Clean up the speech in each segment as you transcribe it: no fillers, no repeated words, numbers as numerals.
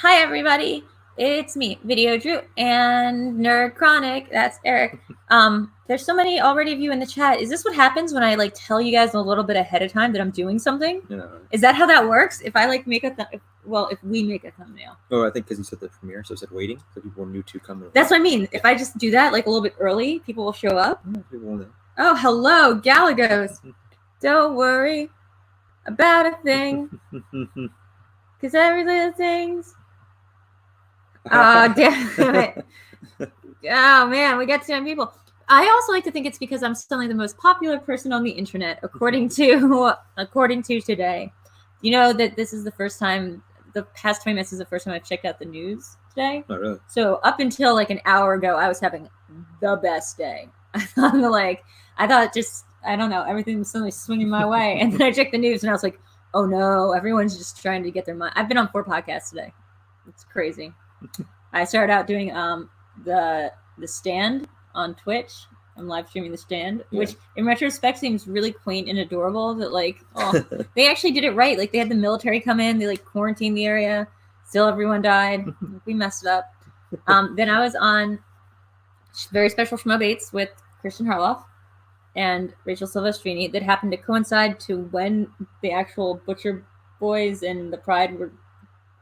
Hi, everybody. It's me, VideoDrew, and NerdChronic. That's Eric. There's so many already of you in the chat. Is this what happens when I like tell you guys a little bit ahead of time that I'm doing something? Yeah. Is that how that works? If I like make a if we make a thumbnail. Oh, I think because you said the premiere, so it said waiting, so people knew to come. That's what I mean. If I just do that like a little bit early, people will show up. Yeah, people will know. Oh, hello, Galagos. Don't worry about a thing, because every little thing's. Oh, damn it. Oh, man, we got too many people. I also like to think it's because I'm suddenly the most popular person on the internet, according to today. You know that this is the first time, the past 20 minutes is the first time I've checked out the news today. Not really. So up until like an hour ago, I was having the best day. I thought just, I don't know, everything was suddenly swinging my way. And then I checked the news and I was like, oh no, everyone's just trying to get their mind. I've been on 4 podcasts today. It's crazy. I started out doing the stand on Twitch. I'm live streaming the stand, which in retrospect seems really quaint and adorable. That like, oh, they actually did it right. Like they had the military come in, they like quarantined the area. Still, everyone died. We messed it up. Then I was on very special Schmoedates with Christian Harloff and Rachel Silvestrini. That happened to coincide to when the actual Butcher Boys and the Pride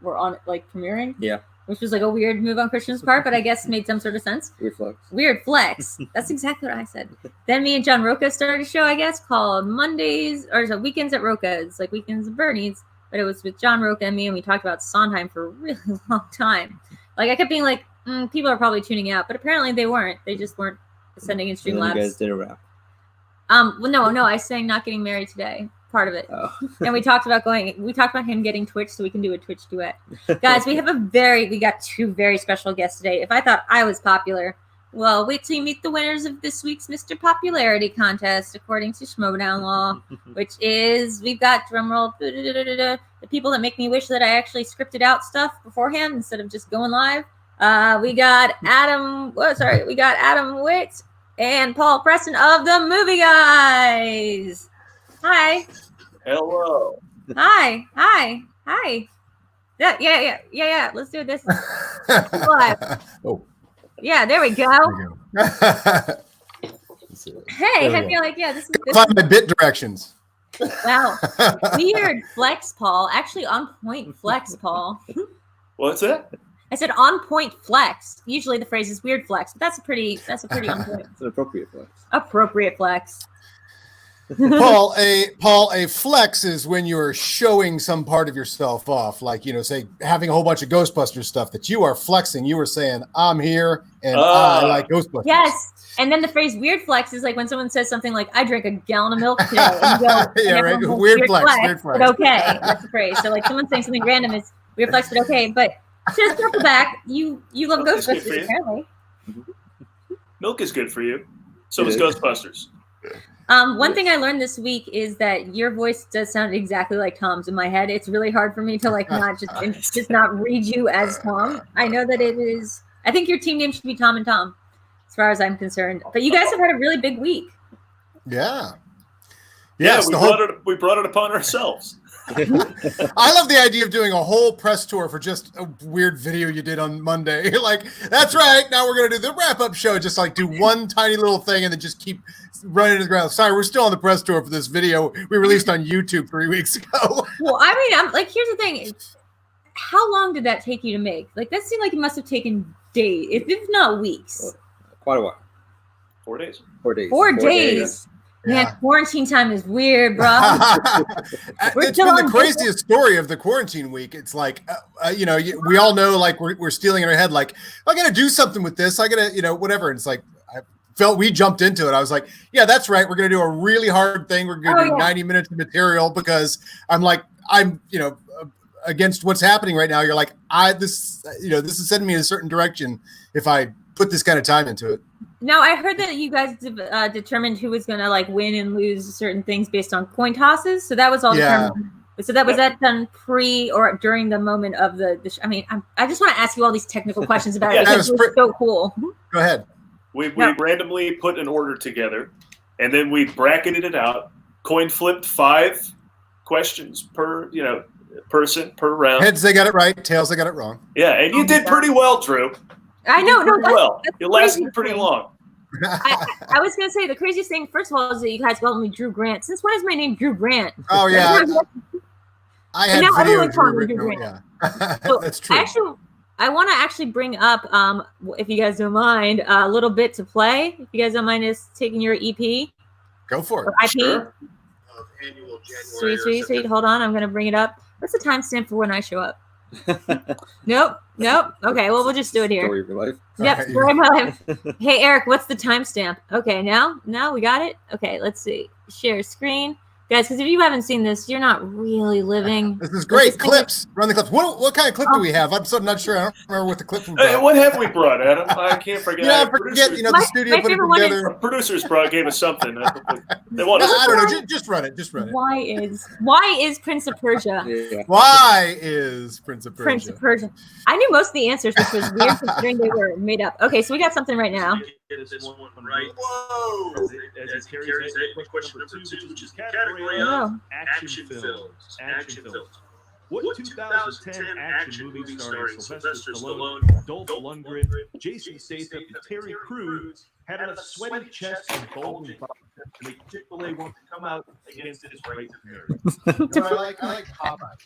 were on like premiering. Yeah. Which was like a weird move on Christian's part, but I guess made some sort of sense. Weird flex. Weird flex. That's exactly what I said. Then me and John Roca started a show, I guess, called Mondays, or so Weekends at Roca's, like Weekends at Bernie's. But it was with John Roca and me, and we talked about Sondheim for a really long time. Like, I kept being like, people are probably tuning out, but apparently they weren't. They just weren't sending in Streamlabs. You guys did a rap. Well, no, I sang Not Getting Married Today. Part of it. Oh. And we talked about him getting Twitch so we can do a Twitch duet. Guys, we got 2 very special guests today. If I thought I was popular, well, wait till you meet the winners of this week's Mr. Popularity contest, according to Schmoedown law, which is, we've got, drumroll, the people that make me wish that I actually scripted out stuff beforehand instead of just going live. We got Adam Witt and Paul Preston of the Movie Guys. Hi. Hello. Hi. Yeah. Let's do this. Live. Oh. Yeah, there we go. Hey, I feel like, this is Find my bit directions. Wow. Weird flex, Paul. Actually, on point flex, Paul. What's that? I said on point flex. Usually the phrase is weird flex, but that's a pretty on point. It's an appropriate flex. Appropriate flex. Paul, a flex is when you're showing some part of yourself off, like, say having a whole bunch of Ghostbusters stuff that you are flexing. You were saying, I'm here and I like Ghostbusters. Yes. And then the phrase weird flex is like when someone says something like, I drank a gallon of milk today. And you go, yeah, right. Weird flex. But okay. That's the phrase. So like someone saying something random is weird flex, but okay. But to circle back, you love Milk Ghostbusters, apparently. Milk is good for you. So is Ghostbusters. One thing I learned this week is that your voice does sound exactly like Tom's in my head. It's really hard for me to like not just not read you as Tom. I know that it is. I think your team name should be Tom and Tom, as far as I'm concerned. But you guys have had a really big week. Yeah. Yes, we brought it upon ourselves. I love the idea of doing a whole press tour for just a weird video you did on Monday. Like, that's right. Now we're going to do the wrap-up show. Just like do one tiny little thing and then just keep running to the ground. Sorry, we're still on the press tour for this video we released on YouTube 3 weeks ago. Well, I mean, I'm like, here's the thing. How long did that take you to make? Like, that seemed like it must have taken days, if not weeks. Well, quite a while. 4 days. 4 days. 4 days. Man, quarantine time is weird, bro. It's been the craziest story of the quarantine week. It's like, we all know, like, we're stealing in our head, like, I got to do something with this. I got to, whatever. And it's like, we jumped into it. I was like, yeah, that's right. We're going to do a really hard thing. We're going to do 90 minutes of material because I'm against what's happening right now. You're like, this is sending me in a certain direction if I put this kind of time into it. Now, I heard that you guys determined who was going to like win and lose certain things based on coin tosses. So that was all determined. So was that done pre or during the moment of the I mean, I just want to ask you all these technical questions about it because it was so cool. Go ahead. We randomly put an order together, and then we bracketed it out. Coin flipped 5 questions per, person per round. Heads, they got it right. Tails, they got it wrong. Yeah, and you did pretty well, Drew. I know. No, Well, that's it lasted pretty long. I was gonna say the craziest thing. First of all, is that you guys called me Drew Grant. Since when is my name Drew Grant? Oh yeah, I had now video everyone's calling me Drew Drew written. Grant. Yeah, So, that's true. Actually, I want to actually bring up, if you guys don't mind, a little bit to play. If you guys don't mind us taking your EP Go for it. or IP. Sure. Sweet. Hold on, I'm gonna bring it up. What's the timestamp for when I show up? Nope. Okay, well we'll just do it here. Story of your life. Yep, Alright, story of my life. Hey Eric, what's the timestamp? Okay, now we got it. Okay, let's see. Share screen, guys. Because if you haven't seen this, you're not really living. This is great. Clips. Run the clips. What kind of clip do we have? I'm so not sure. I don't remember what the clip from. Hey, what have we brought, Adam? I can't forget. Yeah, I forget. You know, the studio my put it favorite one is- together. Our producers gave us something. They want us. I don't know. Just run it. Just run it. Why is Prince of Persia? Yeah. Why is Prince of Persia? Prince of Persia. I knew most of the answers, which was weird considering they were made up. Okay, so we got something right now. This one right. Whoa! As it carries into question number two, which is category Oh. of action films. Action films. What 2010 action movie starring Sylvester Stallone, Dolph Lundgren, Jason Statham, and Terry Crews had a sweaty chest and bulging body to make Chick-fil-A want to come out against its right to You know, I like Popeye.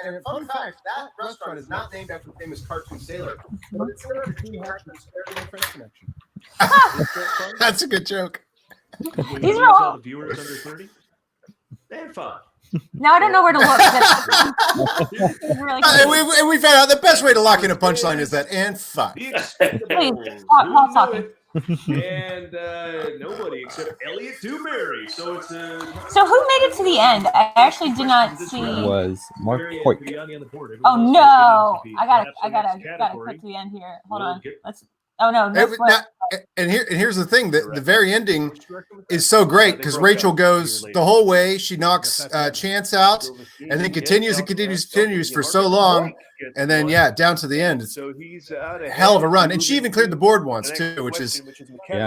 And fun fact, that restaurant is not named after the famous cartoon sailor, but it's named after Gene Hackman's American French Connection. That's a good joke. These are all- the viewers under 30. And fun. Now I don't know where to look. It's really And we found out the best way to lock in a punchline is that and fuck. The Expendables. Please, Paul's talking. And nobody except Elliot Dewberry. So it's a. So who made it to the end? I actually did not see. Was Mark Hoyt. Oh no! I gotta click to the end here. Hold on. Let's. Oh no! That's what, And here's the thing: the very ending is so great because Rachel goes the whole way. She knocks Chance out, and then continues for so long, and then down to the end. It's So he's a hell of a run, and she even cleared the board once too, which is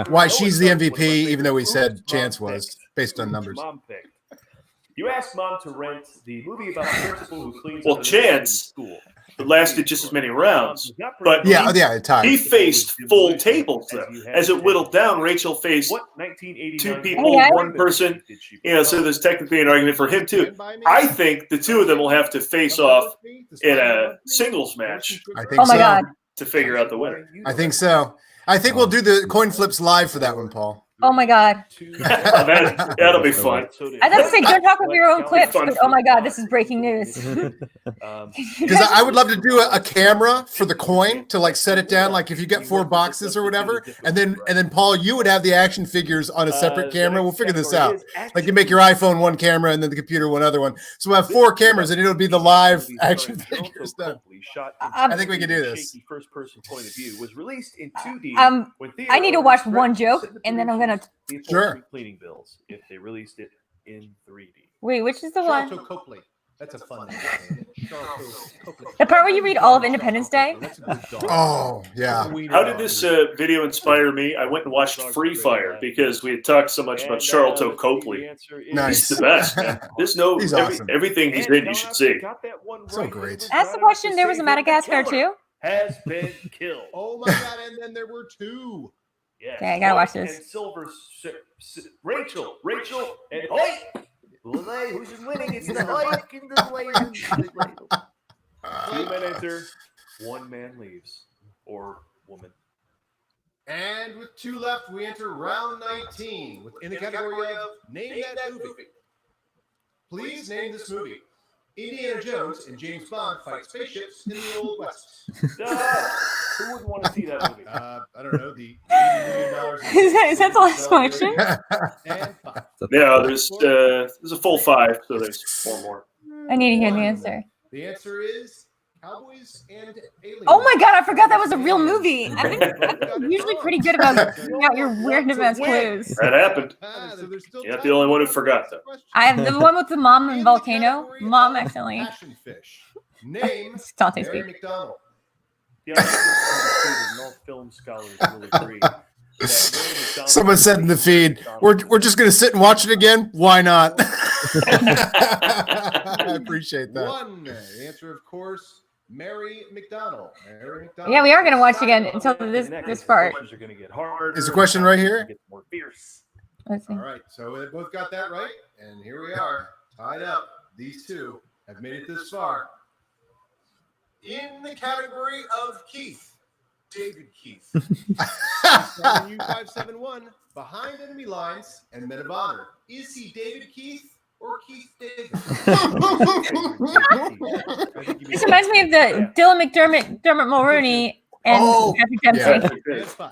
why she's the MVP, even though we said Chance was based on numbers. You asked Mom to rent the movie about the principal who cleans Well, up Chance school. It lasted just as many rounds, but it tied. he faced full tables though. As it whittled down, Rachel faced What 1989 two people, one person. So there's technically an argument for him too. I think the two of them will have to face off in a singles match I think oh my so. God! to figure out the winner. I think so. I think we'll do the coin flips live for that one, Paul. Oh my God! That'll be fun. I thought to say don't talk over your own clips, but oh my God, this is breaking news. Because I would love to do a camera for the coin to like set it down, like if you get 4 boxes or whatever, and then Paul, you would have the action figures on a separate camera. We'll figure this out. Like you make your iPhone one camera and then the computer one other one. So we'll have 4 cameras and it'll be the live action figures done. I think we can do this. First person point of view was released in 2D. I need to watch one joke, and then I'm gonna. Sure. Cleaning bills if they released it in 3D. Wait, which is the one? Copley. That's a fun name. The part where you read all of Independence Day? Oh, yeah. How did this video inspire me? I went and watched Free Fire because we had talked so much about Charlton Copley. Nice. He's the best, man. There's no He's awesome. everything he's in, you should see. So great. Ask the question. There was a Madagascar too. Has been killed. Oh my God! And then there were 2. Yes. Okay, I gotta watch this. And Silver, Rachel, and Hoyt. Who's winning? It's the Hoyt and the Wayne. 2 men enter, 1 man leaves, or woman. And with 2 left, we enter round 19 in the category of Name That Movie. Please name this movie. Indiana Jones and James Bond fight spaceships in the Old West. Who would want to see that movie? I don't know. The $80 million. Is that the last question? And 5. Yeah, there's a full 5, so there's 4 more. I need to hear the answer. The answer is Cowboys and Aliens. Oh my God, I forgot that was a real movie. I'm usually pretty good about figuring out your weird advanced clues. That happened. So there's still You're not the only one who forgot, though. I have the one with the mom and volcano. Mom accidentally. Passion fish. Name Dante Mary speak. McDonald. Yeah, I think it's understood that no film scholars will agree. Someone said in the feed, we're just going to sit and watch it again. Why not? I appreciate that. One answer, of course, Mary McDonald. Yeah, we are going to watch again until this part. Are going to get harder. Is the question right here? Get more fierce. Let's see. All right, so they both got that right, and here we are, tied up. These two have made it this far. In the category of Keith, David Keith. U571, behind enemy lines and men of honor. Is he David Keith or Keith David? This reminds me of the Dylan McDermott, Dermot Mulrooney, and Patrick Dempsey.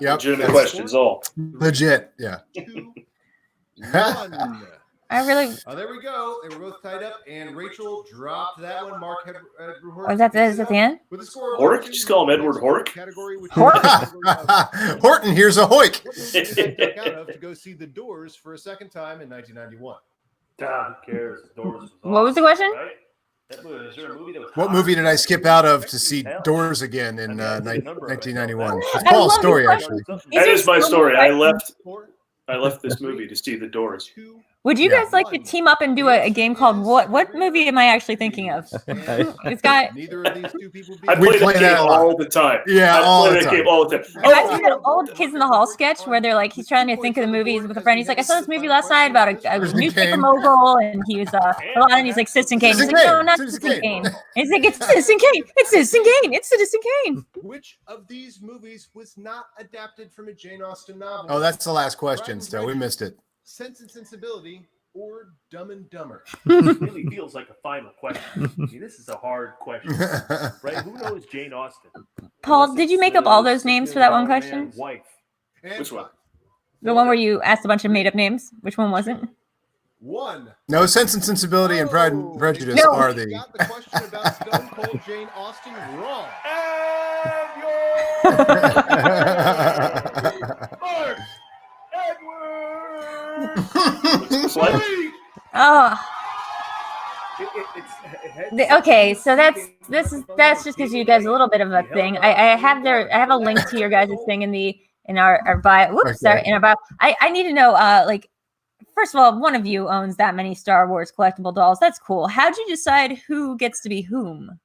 Yep. Legitimate questions, all. Legit, yeah. 2-1. I really. Oh, there we go. They were both tied up, and Rachel dropped that one. Mark had. Oh, is that the end? With the score, Hork? Just call him Edward Hork. Category which Horton, here's a hoik. out of to go see The Doors for a second time in 1991. Who cares? Doors. What was the question? Right? Is there a movie that was What movie did I skip out of to see Doors again in 1991? It's I Paul's love story, this actually. That is my story. I left Four, this movie to see The Doors. two, Would you guys like to team up and do a game called What movie am I actually thinking of? It's got. neither of these two people. I We play play that that game a lot. all the time. Yeah, all the that time. game all the time. You guys see that old Kids in the Hall sketch where they're like, he's trying to think of the movies with a friend. He's like, I saw this movie last night about a Citizen newspaper Kane. mogul, and he was and he's like Citizen Kane. He's Citizen like, no, Kane. not Citizen Citizen Kane. Kane. And he's like, it's Citizen Kane. It's Citizen Kane. It's Citizen Kane. Which of these movies was not adapted from a Jane Austen novel? Oh, that's the last question, still. We missed it. Sense and Sensibility or Dumb and Dumber? It really feels like a final question. See, this is a hard question, right? Who knows Jane Austen? Paul, Unless did you it's make up the all those names for that one man question? Wife. And Which one? The one where you asked a bunch of made-up names. Which one was it? One. No, Sense and Sensibility and Pride and Prejudice No. are They the. got the question about Stone Cold Jane Austen wrong. Mark Edwards. What? Oh. Okay, so that's just gives you guys a little bit of a thing. I have a link to your guys' thing in our bio. Whoops, Okay. sorry, in our bio. I need to know, like, first of all, one of you owns that many Star Wars collectible dolls. That's cool. How'd you decide who gets to be whom?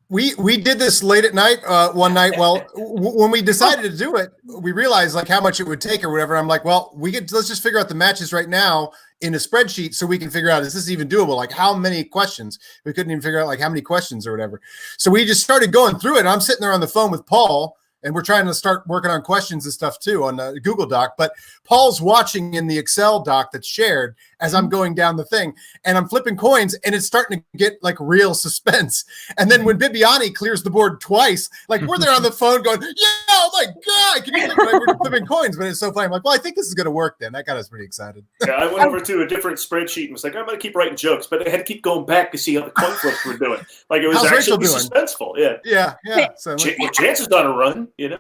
We did this late at night one night. Well, when we decided to do it, we realized like how much it would take or whatever. I'm like, well, let's just figure out the matches right now in a spreadsheet so we can figure out, is this even doable? Like how many questions? We couldn't even figure out like how many questions or whatever. So we just started going through it. And I'm sitting there on the phone with Paul, and we're trying to start working on questions and stuff too on the Google Doc. But Paul's watching in the Excel doc that's shared as I'm going down the thing, and I'm flipping coins, and it's starting to get like real suspense. And then when Bibiani clears the board twice, like we're there on the phone going, yeah, oh my God, can you like, we're flipping coins, but it's so funny. I'm like, well, I think this is going to work then. That got us pretty excited. Yeah, I went over to a different spreadsheet and was like, I'm going to keep writing jokes, but I had to keep going back to see how the coin flips were doing. Like it was How's Rachel actually doing? suspenseful. Yeah. Yeah. So Chances on a run, you know.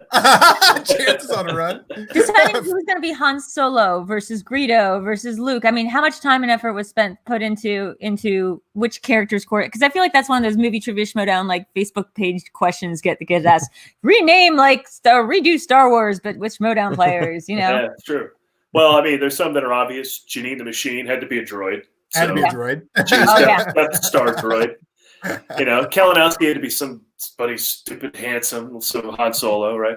chances on a run. Deciding who's going to be Han Solo versus Greedo versus Luke. I mean, how much time and effort was put into which characters core? Because I feel like that's one of those movie trivia Schmoedown like Facebook page questions get asked. Rename redo Star Wars, but with Schmoedown players, you know. Yeah, it's true. Well, I mean, there's some that are obvious. Janine the Machine had to be a droid. Had to be a So droid. she's Oh, yeah. Death Star droid. You know, Kalinowski had to be somebody stupid, handsome, so Han Solo, right?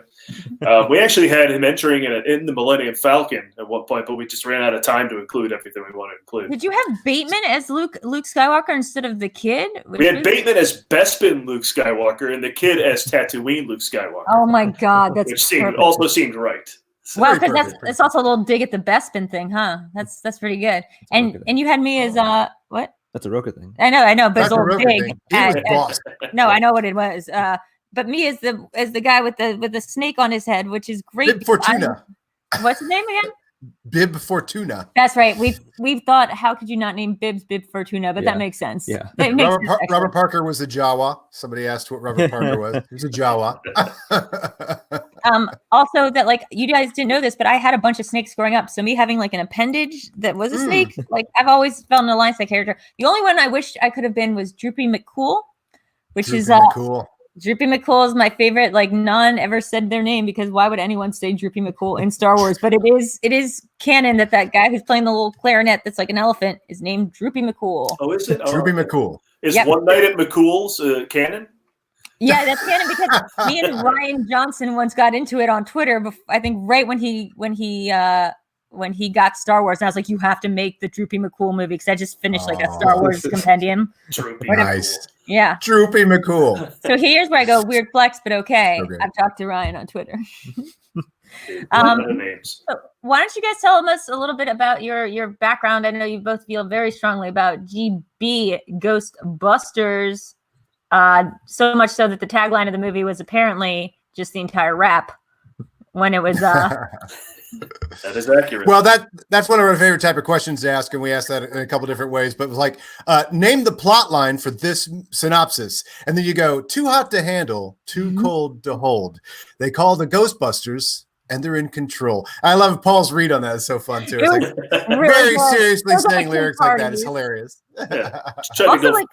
We actually had him entering in the Millennium Falcon at one point, but we just ran out of time to include everything we wanted to include. Did you have Bateman as Luke Skywalker instead of the kid? We had Bateman as Bespin Luke Skywalker and the kid as Tatooine Luke Skywalker, Oh my God, that's which perfect. also seemed right. So, Wow, Very because perfect. that's also a little dig at the Bespin thing, huh? That's pretty good. And you had me as what? That's a Roka thing. I know, but it's That's a a little Roka dig. thing. He was boss. No, I know what it was. But me as the guy with the snake on his head, which is great. Bib Fortuna. What's his name again? Bib Fortuna. That's right. We've thought, how could you not name Bib Fortuna? But Yeah. that makes sense. Yeah. That makes Robert, sense, actually. Robert Parker was a Jawa. Somebody asked what Robert Parker was. He was a Jawa. Also that like you guys didn't know this, but I had a bunch of snakes growing up. So me having like an appendage that was a snake, like I've always felt an alliance that character. The only one I wish I could have been was Droopy McCool, which is Droopy McCool. Droopy McCool is my favorite. Like, none ever said their name because why would anyone say Droopy McCool in Star Wars? But it is canon that guy who's playing the little clarinet that's like an elephant is named Droopy McCool. Oh, is it? Droopy McCool. Is One Night at McCool's canon? Yeah, that's canon because me and Ryan Johnson once got into it on Twitter. I think right when he got Star Wars, and I was like, "You have to make the Droopy McCool movie," because I just finished like a Star Wars compendium. Droopy. Nice. Yeah. Droopy McCool. So here's where I go weird flex, but okay. I've talked to Ryan on Twitter. So why don't you guys tell us a little bit about your background? I know you both feel very strongly about GB Ghostbusters. So much so that the tagline of the movie was apparently just the entire rap when it was that is accurate. Well, that's one of our favorite type of questions to ask, and we asked that in a couple different ways. But it was like, name the plot line for this synopsis, and then you go, too hot to handle, too cold to hold. They call the Ghostbusters, and they're in control. I love Paul's read on that. It's so fun too. It's like very seriously saying lyrics like that is hilarious. Yeah. Also, like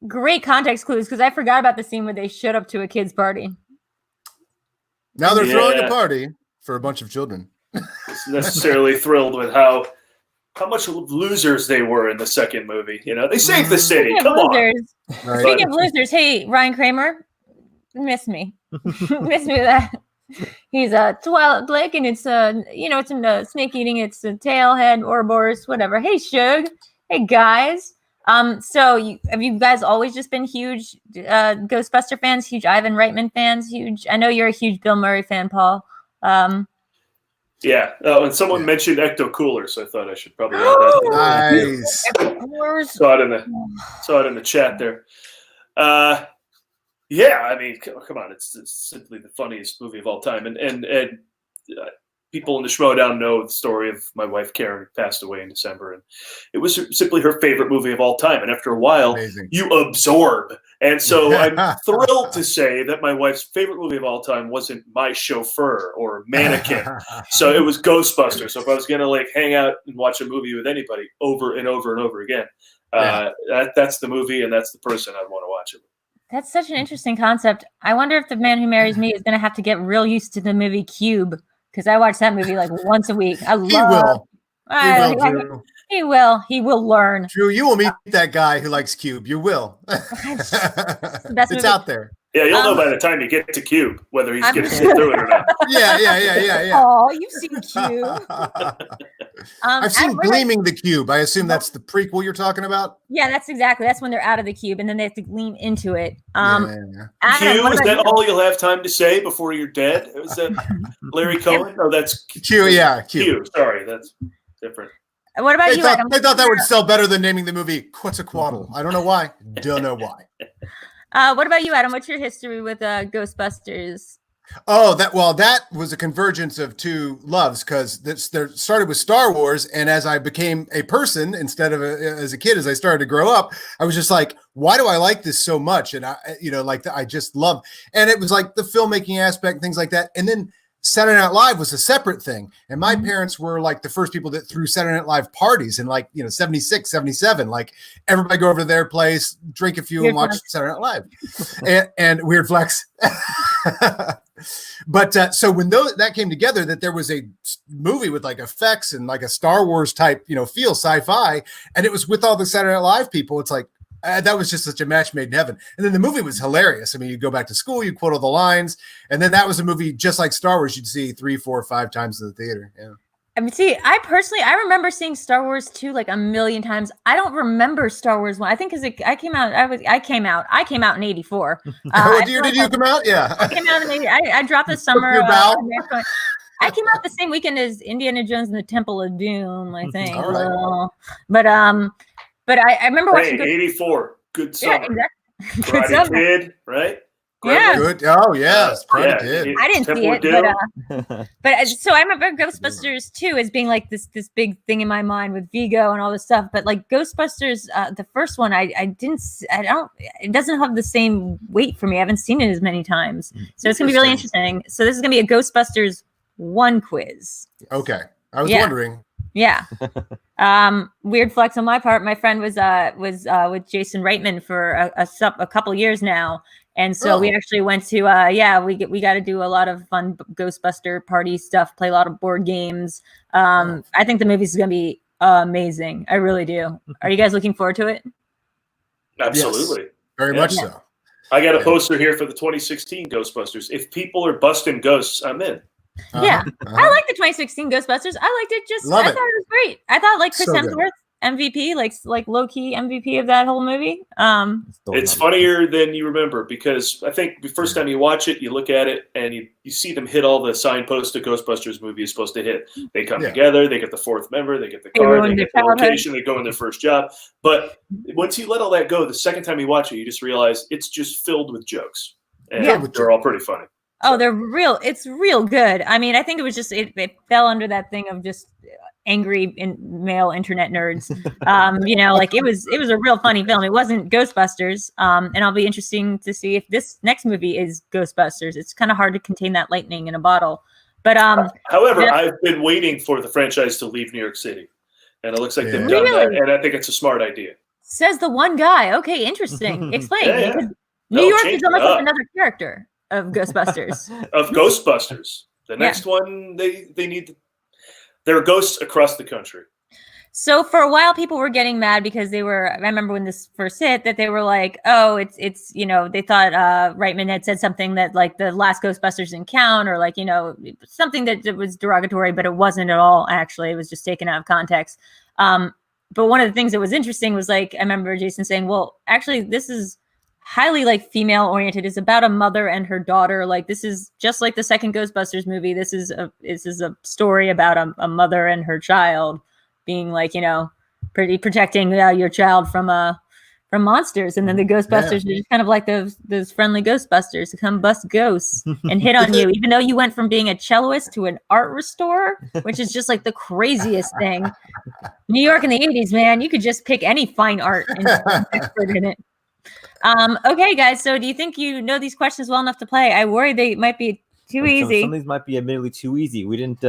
great context clues because I forgot about the scene where they showed up to a kid's party. Now they're throwing a party for a bunch of children. Necessarily thrilled with how much losers they were in the second movie. You know, they saved the city. Come on. Right. Speaking of losers, hey, Ryan Kramer, miss me. Miss me with that. He's a Twilight Blake, and it's it's in snake eating. It's a tailhead, Ouroboros, whatever. Hey, Shug. Hey, guys. So have you guys always just been huge Ghostbuster fans, huge Ivan Reitman fans, huge? I know you're a huge Bill Murray fan, Paul. Yeah. And someone mentioned Ecto Cooler, so I thought I should probably add that. Nice. Saw it in the chat there. Yeah, I mean, come on, it's simply the funniest movie of all time, and people in the Schmoedown know the story of my wife Karen, who passed away in December, and it was simply her favorite movie of all time. And after a while, you absorb. And so I'm thrilled to say that my wife's favorite movie of all time wasn't My Chauffeur or Mannequin. So it was Ghostbusters. So if I was going to like hang out and watch a movie with anybody over and over and over again, that's the movie and that's the person I'd want to watch it with. That's such an interesting concept. I wonder if The Man Who Marries Me is going to have to get real used to the movie Cube. Because I watch that movie like once a week. He will. He will learn. Drew, you will meet that guy who likes Cube. You will. It's out there. Yeah, you'll know by the time you get to Cube whether he's going to sit through it or not. Yeah. Oh, you've seen Cube. I've seen Gleaming the Cube. I assume that's the prequel you're talking about? Yeah, that's when they're out of the cube and then they have to gleam into it. Adam, is that all you'll have time to say before you're dead? Is that Larry Cohen? Oh, that's Q. Yeah, Q. Sorry, that's different. What about you, Adam? They thought that would sell better than naming the movie Quetzalcoatl. I don't know why. Don't know why. What about you, Adam? What's your history with Ghostbusters? Oh, that was a convergence of two loves because there started with Star Wars, and as I became a person instead of as a kid, as I started to grow up, I was just like, why do I like this so much? And I just love, and it was like the filmmaking aspect, things like that, and then Saturday Night Live was a separate thing. And my parents were like the first people that threw Saturday Night Live parties in 76, 77. Like everybody go over to their place, drink a few and watch Saturday Night Live. and weird flex. But so when that came together, that there was a movie with like effects and like a Star Wars type, feel sci-fi. And it was with all the Saturday Night Live people. It's like, that was just such a match made in heaven. And then the movie was hilarious. I mean, you go back to school, you quote all the lines, and then that was a movie just like Star Wars. You'd see 3, 4, 5 times in the theater. Yeah. I mean, I remember seeing Star Wars 2 like a million times. I don't remember Star Wars 1. I think because I came out in 84. What year did you come out? Yeah. I came out in 80. I dropped the summer. I came out the same weekend as Indiana Jones and the Temple of Doom, I think. All right. But I remember watching 84. Good summer. Yeah, exactly. Karate Kid, right? Yeah. Good. Oh, yes. Karate Kid. I didn't see it, but so I remember Ghostbusters 2 as being like this big thing in my mind with Vigo and all this stuff. But like Ghostbusters, the first one, it doesn't have the same weight for me. I haven't seen it as many times. So it's going to be really interesting. So this is going to be a Ghostbusters 1 quiz. Okay. I was wondering. Yeah. Weird flex on my part. My friend was with Jason Reitman for a couple years now. And so we actually went to we got to do a lot of fun Ghostbuster party stuff, play a lot of board games. I think the movie's going to be amazing. I really do. Are you guys looking forward to it? Absolutely. Yes, very much so. I got a poster here for the 2016 Ghostbusters. If people are busting ghosts, I'm in. Yeah. I like the 2016 Ghostbusters. I liked it. I thought it was great. I thought like Chris Hemsworth MVP, like low key MVP of that whole movie. It's funnier than you remember, because I think the first time you watch it, you look at it and you see them hit all the signposts the Ghostbusters movie is supposed to hit. They come together, they get the fourth member, they get the car, they get the location, they go in their first job. But once you let all that go, the second time you watch it, you just realize it's just filled with jokes. And they're all pretty funny. Oh, they're real. It's real good. I mean, I think it was just, it fell under that thing of just angry male internet nerds. Like it was a real funny film. It wasn't Ghostbusters. And I'll be interesting to see if this next movie is Ghostbusters. It's kind of hard to contain that lightning in a bottle. But however, I've been waiting for the franchise to leave New York City, and it looks like they've done that. And I think it's a smart idea. Says the one guy. Okay, interesting. Explain. New York is almost like another character of Ghostbusters. The next one, they need. There are ghosts across the country. So for a while, people were getting mad because I remember when this first hit, that they were like, oh, it's they thought Reitman had said something that like the last Ghostbusters didn't count, or like, something that was derogatory, but it wasn't at all, actually. It was just taken out of context. But one of the things that was interesting was like, I remember Jason saying, well, actually, this is highly like female oriented. It's about a mother and her daughter. Like, this is just like the second Ghostbusters movie. This is a story about a mother and her child being like, protecting your child from monsters. And then the Ghostbusters are just kind of like those friendly Ghostbusters to come bust ghosts and hit on you, even though you went from being a celloist to an art restorer, which is just like the craziest thing. New York in the 80s, man, you could just pick any fine art and be an expert in it. Okay, guys. So do you think you know these questions well enough to play? I worry they might be too easy. Some of these might be admittedly too easy. We didn't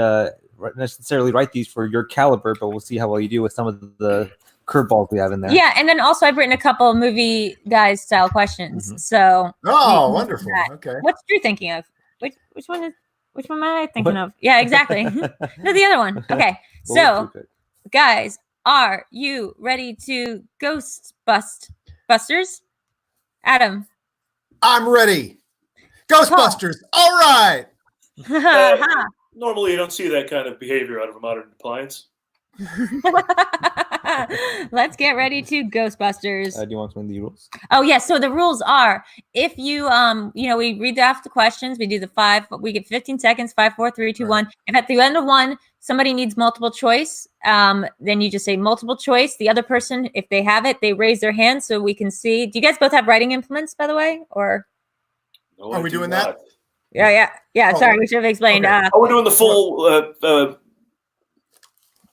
necessarily write these for your caliber, but we'll see how well you do with some of the curveballs we have in there. Yeah, and then also I've written a couple of movie guys style questions. So wonderful. Okay. What's Drew thinking of? Which one am I thinking of? Yeah, exactly. No, the other one. Okay. So guys, are you ready to Ghostbusters? Adam. I'm ready. Ghostbusters. All right. Normally, you don't see that kind of behavior out of a modern appliance. Let's get ready to Ghostbusters. Do you want to explain the rules? Oh, yeah. So the rules are, if you, we read off the questions, we do the 5, we get 15 seconds, 5, 4, 3, 2, 1. If at the end of one, somebody needs multiple choice, then you just say multiple choice. The other person, if they have it, they raise their hand so we can see. Do you guys both have writing implements, by the way? Or no, are we doing that? Yeah. Sorry, we should have explained. Okay. We're doing the full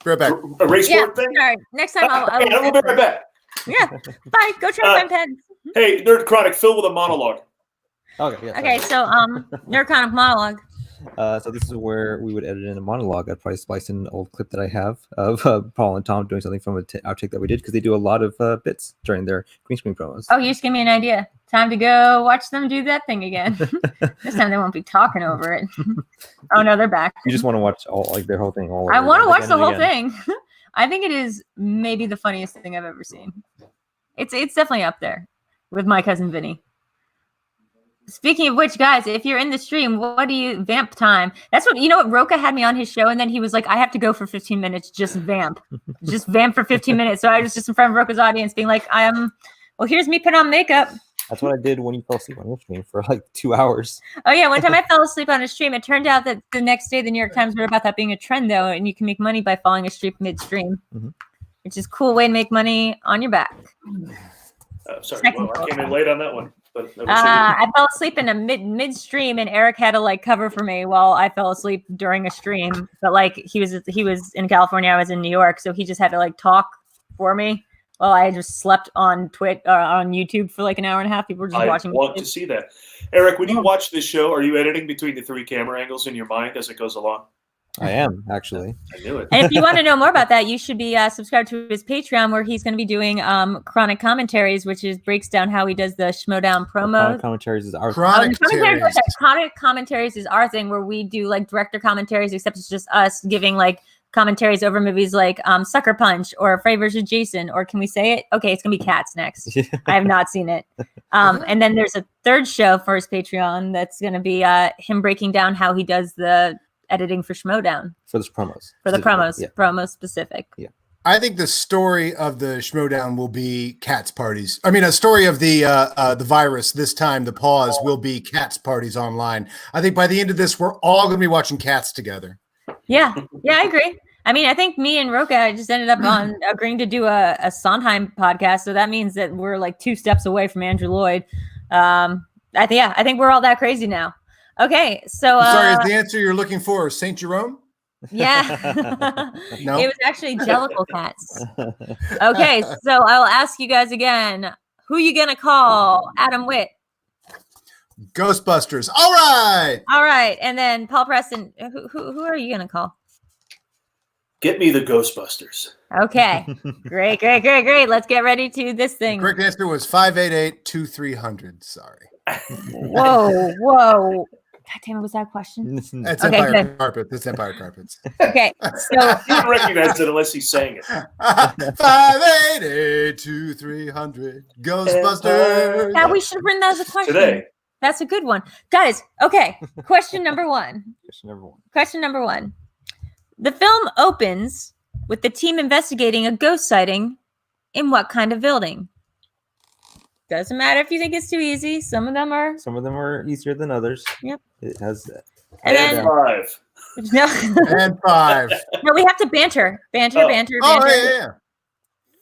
right back. A race board thing? Sorry. Next time I'll we'll be right back. Yeah. Bye. Go try to find pens. Hey, NerdChronic, fill with a monologue. Okay. Yeah, okay. So, NerdChronic monologue. So this is where we would edit in a monologue. I'd probably splice in an old clip that I have of Paul and Tom doing something from an outtake that we did, because they do a lot of bits during their green screen promos. Oh, you just give me an idea. Time to go watch them do that thing again. This time they won't be talking over it. Oh no, they're back. You just want to watch their whole thing all over. I want to watch the whole thing. I think it is maybe the funniest thing I've ever seen. It's definitely up there with My Cousin Vinny. Speaking of which, guys, if you're in the stream, what do you vamp time? That's what Roka had me on his show, and then he was like, I have to go for 15 minutes, just vamp. Just vamp for 15 minutes. So I was just in front of Roka's audience being like, here's me put on makeup. That's what I did when you fell asleep on your stream for like 2 hours. Oh yeah, one time I fell asleep on a stream. It turned out that the next day the New York Times wrote about that being a trend though, and you can make money by falling asleep midstream, which is a cool way to make money on your back. Sorry, I came in late on that one. But I fell asleep in a midstream, and Eric had to like cover for me while I fell asleep during a stream. But like he was in California, I was in New York, so he just had to like talk for me while I just slept on on YouTube for like an hour and a half. People were just watching. I want to see that. Eric, when you watch this show, are you editing between the 3 camera angles in your mind as it goes along? I am actually. I knew it. And if you want to know more about that, you should be subscribed to his Patreon, where he's going to be doing chronic commentaries, which breaks down how he does the Schmoedown promo. Commentaries is our Chronic Chronic commentaries is our thing, where we do like director commentaries, except it's just us giving like commentaries over movies like Sucker Punch or Freddy vs. Jason, or can we say it? Okay, it's gonna be Cats next. I have not seen it. And then there's a third show for his Patreon that's gonna be him breaking down how he does the editing for Schmoedown. For the promos. Promo specific. Yeah. I think the story of the Schmoedown will be Cats parties. I mean, a story of the virus this time, the pause, will be Cats parties online. I think by the end of this, we're all going to be watching Cats together. Yeah, I agree. I mean, I think me and Roka just ended up on agreeing to do a Sondheim podcast, so that means that we're like 2 steps away from Andrew Lloyd. I think we're all that crazy now. Okay, so sorry, is the answer you're looking for Saint Jerome? Yeah. No? It was actually Jellicle Cats. Okay, so I'll ask you guys again. Who you gonna call? Adam Witt. Ghostbusters. All right. And then Paul Preston. Who are you gonna call? Get me the Ghostbusters. Okay. Great. Let's get ready to this thing. Correct answer was 588-2300. Sorry. Whoa. God damn it, was that a question? That's Okay, Empire good. Carpet. That's Empire Carpets. Okay, so You didn't recognize it unless he sang it. 588-2300. Ghostbusters. now we should run that as a question. Today. That's a good one. Guys, okay. Question number one. Question number one. The film opens with the team investigating a ghost sighting in what kind of building? Doesn't matter if you think it's too easy. Some of them are. Some of them are easier than others. Yep. It has. And And then 5. no, And 5. no, we have to banter. Oh. Oh, yeah.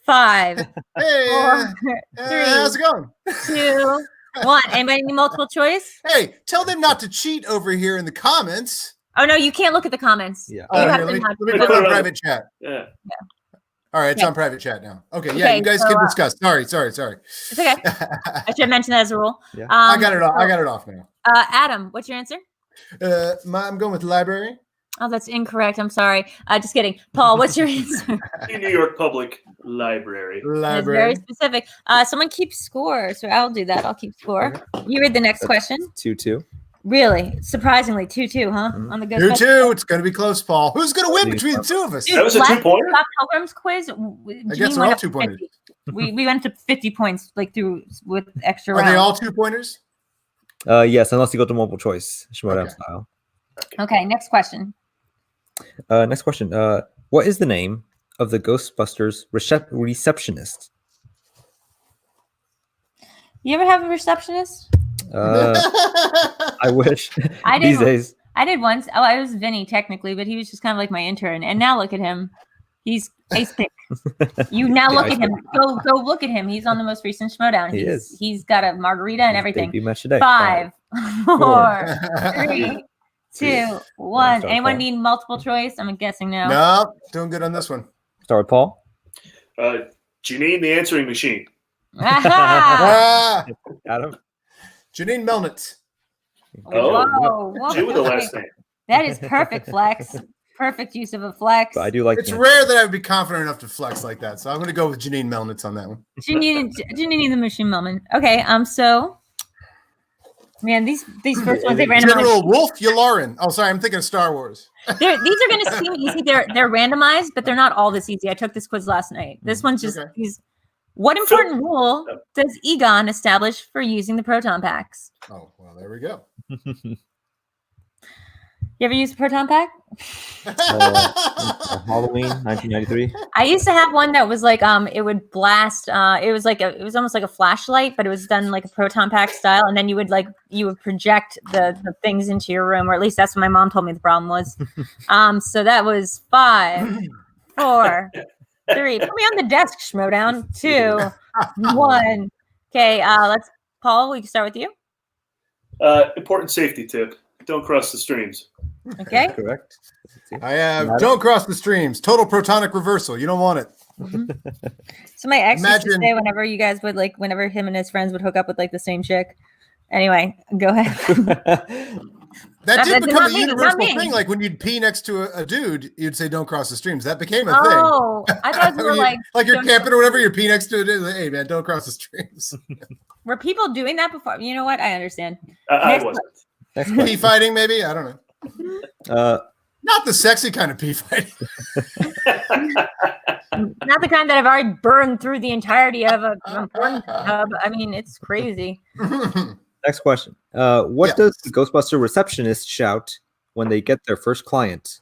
5, Hey, 4, 3, how's it going? 2, 1. Anybody need multiple choice? Hey, tell them not to cheat over here in the comments. Oh no, you can't look at the comments. Yeah. You have Here, to let me not- put it on private chat. Yeah. All right, it's Okay. on private chat now. Okay, yeah, Okay, you guys so, can discuss. Sorry. It's okay. I should have mentioned that as a rule. Yeah. I got it off. I got it off now. Adam, what's your answer? I'm going with library. Oh, that's incorrect. I'm sorry. Just kidding. Paul, what's your answer? The New York Public Library. That's very specific. Someone keeps score, so I'll do that. I'll keep score. You read the next question. 2-2. Really? Surprisingly, 2-2, huh? On the good 2-2. It's going to be close, Paul. Who's going to win between the two of us? Dude, That was a last 2-pointer? Scott Pilgrim's quiz. I guess they're all 2-pointers. We went to 50 points, like through with extra Are they rounds. all 2-pointers? Yes, unless you go to multiple choice, Schmoedown Okay. style. Okay, next question. Next question. What is the name of the Ghostbusters receptionist? You ever have a receptionist? I wish. I These did. days. I did once. Oh, I was Vinny technically, but he was just kind of like my intern. And now look at him. He's ace pick. You now look at him. Go look at him. He's on the most recent Schmoedown. He is. He's got a margarita and everything. Debut match today. 5, 4, 3, 2, Yeah. 1. Start Anyone Paul. need multiple choice? I'm guessing no. No, doing good on this one. Start with Paul. Janine, the answering machine. Aha! Ah, Adam. Janine Melnitz. Oh. Whoa. Two with the last name. That is perfect flex. Perfect use of a flex. But I do like. It's rare that I would be confident enough to flex like that, so I'm going to go with Janine Melnitz on that one. Janine the machine moment. Okay, so man, these first ones they randomized. General Wolf Yularen. Oh, sorry, I'm thinking of Star Wars. These are going to seem easy. They're randomized, but they're not all this easy. I took this quiz last night. This one's just Okay. these. What important rule does Egon establish for using the proton packs? Oh, well, there we go. You ever used a proton pack? Halloween, 1993. I used to have one that was like it would blast. It was almost like a flashlight, but it was done like a proton pack style, and then you would project the things into your room, or at least that's what my mom told me the problem was. So that was 5, 4, 3. Put me on the desk, Schmoedown. 2, 1. Okay, let's Paul. We can start with you. Important safety tip. Don't cross the streams. Okay. Correct. I have don't cross the streams. Total protonic reversal. You don't want it. So my ex used to Imagine- say whenever you guys would whenever him and his friends would hook up with like the same chick. Anyway, go ahead. That did That's become not a me, universal not me. thing. Like when you'd pee next to a dude, you'd say, "Don't cross the streams." That became a Oh, thing. I thought you were like you're don't- camping or whatever. You're pee next to a dude. Like, hey man, don't cross the streams. Were people doing that before? You know what? I understand. I Next wasn't. Next Pee question. fighting, maybe. I don't know. Not the sexy kind of pee fighting. Not the kind that I've already burned through the entirety of a porn tub. I mean, it's crazy. Next question. What Yeah. does the Ghostbuster receptionist shout when they get their first client?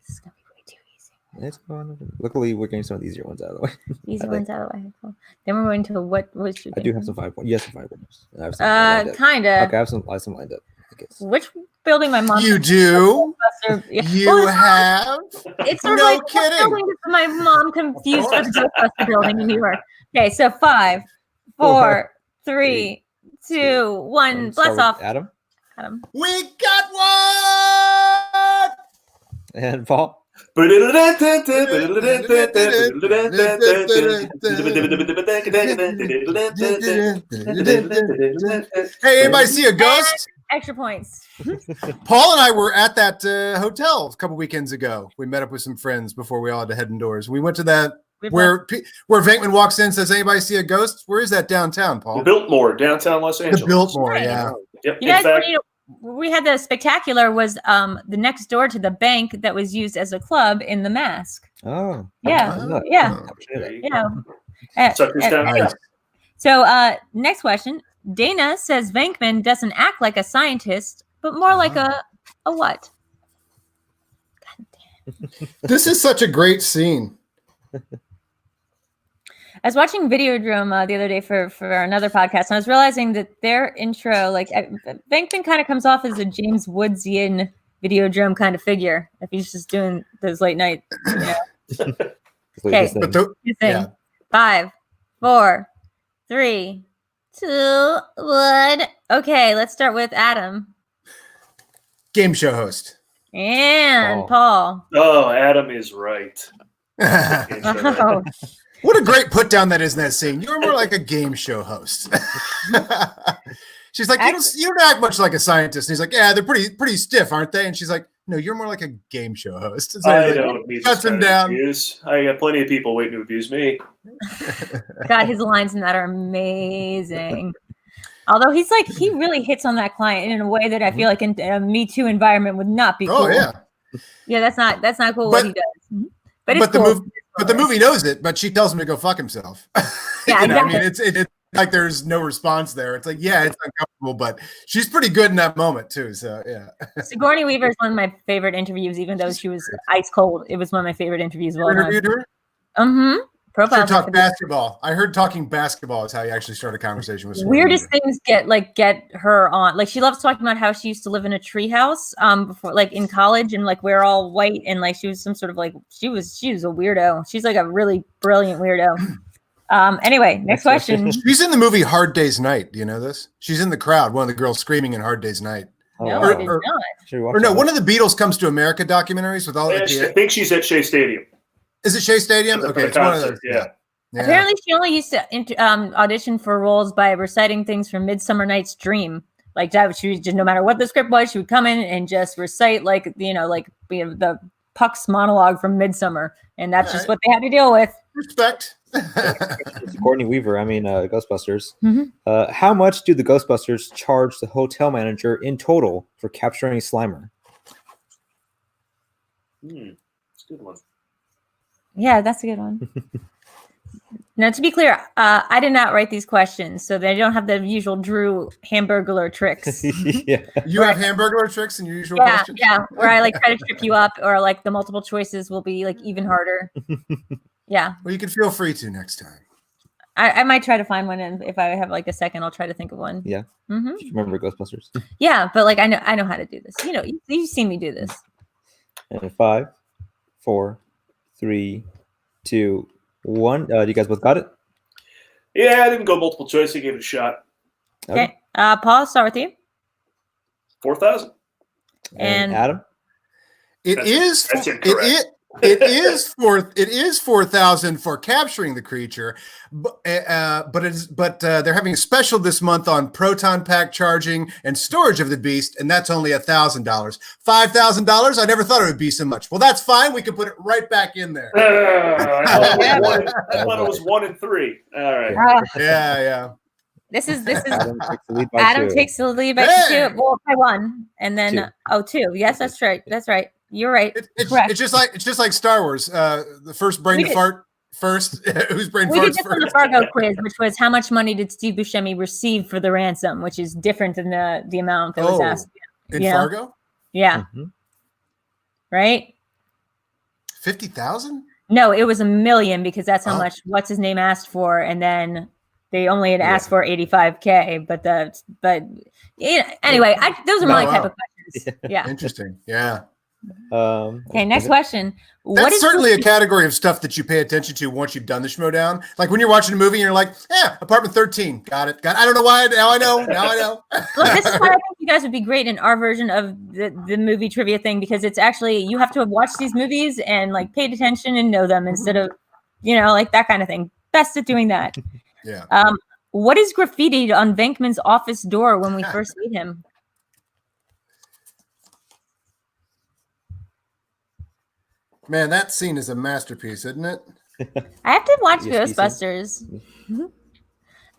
This is gonna be way too easy. Let's go on. Luckily, we're getting some of the easier ones out of the way. Easy I ones out of the way. Cool. Then we're going to what should I do have some 5 points. Yes, some 5 points. I have some lined up. Kinda. Okay, I have some lined up. I guess. Which building my mom? You do? Ghostbuster- yeah. You Well, have? it's sort of No like what kidding. building that my mom confused for the Ghostbuster building in New York. Okay, so 5, 4, 3, 2, 1. Start Bless with off. Adam Adam. We got one. and Paul. Hey, anybody see a ghost? Extra points. Paul and I were at that hotel a couple weekends ago. We met up with some friends before we all had to head indoors. We went to that where Venkman walks in, says, "Anybody see a ghost?" Where is that downtown, Paul? The Biltmore, downtown Los Angeles. The Biltmore, Right. yeah. Yep. You In guys, fact, we had the spectacular was the next door to the bank that was used as a club in the Mask. Oh. Yeah. Oh, Yeah. there you You go. know. Suckers down. Anyway. So next question. Dana says Venkman doesn't act like a scientist, but more like a what? This is such a great scene. I was watching Videodrew the other day for another podcast, and I was realizing that their intro, like Venkman, kind of comes off as a James Woodsian Videodrome kind of figure if he's just doing those late night. You know. Okay. But the, New thing. yeah. 5, 4, 3, 2, 1. Okay, let's start with Adam Game show host. and Paul. Paul. Oh, Adam is right. Oh, What a great put down that is in that scene. You're more like a game show host. She's like, you don't act much like a scientist. And he's like, yeah, they're pretty stiff, aren't they? And she's like, no, you're more like a game show host. And so I he's like, don't need cuts this him kind of down. abuse. I got plenty of people waiting to abuse me. God, his lines in that are amazing. Although he really hits on that client in a way that I feel like in a Me Too environment would not be cool. Oh yeah. Yeah, that's not cool But- what he does. But it's But cool. the movie knows it, but she tells him to go fuck himself. Yeah, You know, exactly. I mean, it's like there's no response there. It's like, yeah, it's uncomfortable, but she's pretty good in that moment too. So yeah. Sigourney Weaver is one of my favorite interviews, even though she was ice cold. It was one of my favorite interviews of all time. Interviewed her. Mm-hmm. Profile. Sure, talk basketball. I heard talking basketball is how you actually start a conversation with. Sigourney Weirdest Weaver. things get her on. Like she loves talking about how she used to live in a treehouse before, like in college, and like we're all white, and like she was some sort of like she was a weirdo. She's like a really brilliant weirdo. Anyway, next question. She's in the movie Hard Day's Night. Do you know this? She's in the crowd, one of the girls screaming in Hard Day's Night. Oh, No, wow. I did not. Should we watch Or no, that? one of the Beatles Comes to America documentaries with all I the. think she's at Shea Stadium. Is it Shea Stadium? For the Okay, it's one of concert, those. yeah. Yeah. Apparently, she only used to audition for roles by reciting things from Midsummer Night's Dream. Like that, she was just no matter what the script was, she would come in and just recite the Puck's monologue from Midsummer, and that's just what they had to deal with. Respect. Courtney Weaver, Ghostbusters. Mhm. How much do the Ghostbusters charge the hotel manager in total for capturing Slimer? It's a good one. Yeah, that's a good one. Now, to be clear, I did not write these questions, so they don't have the usual Drew Hamburglar tricks. Yeah. You have hamburger tricks in your usual Yeah, questions? yeah, where I like try to trip you up, or like the multiple choices will be like even harder. Yeah, Well, you can feel free to next time. I might try to find one, and if I have like a second, I'll try to think of one. Yeah. Hmm. Remember Ghostbusters? Yeah, but like I know how to do this. You know, you've seen me do this. And 5, 4, 3, 2, 1. Do you guys both got it? Yeah, I didn't go multiple choice. I gave it a shot. Okay, Paul, start with you. 4,000. And And- Adam? It That's is. incorrect. It is 4,000 for capturing the creature, but they're having a special this month on proton pack charging and storage of the beast, and that's only $1,000. $5,000. I never thought it would be so much. Well, that's fine. We can put it right back in there. I thought it was 1 and 3. All right. Yeah. This is Adam takes the lead by Adam 2. takes the lead by Hey! 2. Well, by 1, and then 2. Yes, that's right. That's right. You're right. Correct. It's just like Star Wars. The first brain to fart first. Whose brain We did farts this on the first? Fargo quiz, which was how much money did Steve Buscemi receive for the ransom, which is different than the amount that was asked. In Yeah. Fargo? Yeah. Mhm. Right? 50,000? No, it was $1 million because that's how Oh. much what's his name asked for, and then they only had asked for $85K. But yeah. Anyway, those are my type of questions. Yeah. Interesting. Yeah. Okay. Next question. That's certainly a category of stuff that you pay attention to once you've done the Schmoedown. Like when you're watching a movie and you're like, apartment 13. Got it. I don't know why. Now I know. Look, this is why I think you guys would be great in our version of the movie trivia thing, because it's actually, you have to have watched these movies and like paid attention and know them instead of, like that kind of thing. Best at doing that. Yeah. What is graffitied on Venkman's office door when we first meet him? Man, that scene is a masterpiece, isn't it? I have to watch Yes, Ghostbusters. I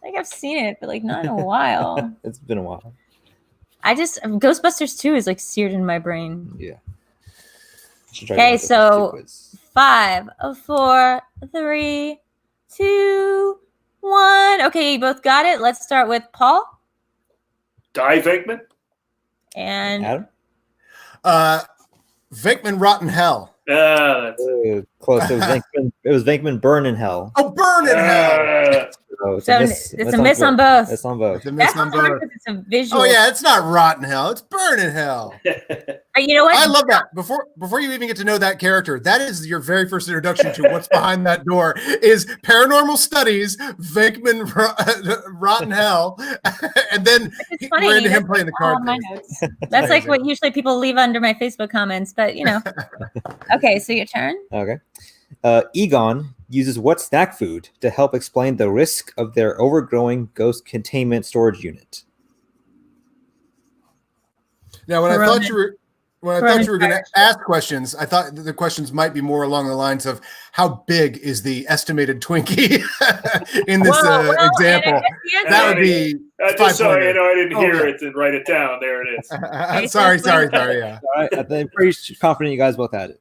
think I've seen it, but like not in a while. It's been a while. Ghostbusters 2 is like seared in my brain. Yeah. Okay, so 5, 4, 3, 2, 1. Okay, you both got it. Let's start with Paul Die Venkman? and Adam? Venkman Rotten Hell. That's Close. It was Venkman Burn in Hell. Oh, Burn in Hell. So it's a miss on both. It's on both. It's a miss That's on hard both. because it's a visual. Oh yeah, it's not Rotten Hell. It's Burn in Hell. You know what? I love that. Before you even get to know that character, that is your very first introduction to what's behind that door. Is Paranormal Studies, Venkman Rotten Hell, and then It's funny, we're into him that's playing the all card. my thing. notes. That's like what usually people leave under my Facebook comments, but Okay, so your turn. Okay. Egon uses what snack food to help explain the risk of their overgrowing ghost containment storage unit? Now, when I thought you were going to Coronavirus. ask questions, I thought the questions might be more along the lines of how big is the estimated Twinkie in this example. That would be just so 5.8. I didn't hear yeah. it and write it down. There it is. Sorry. Yeah, All right. I'm pretty confident you guys both had it.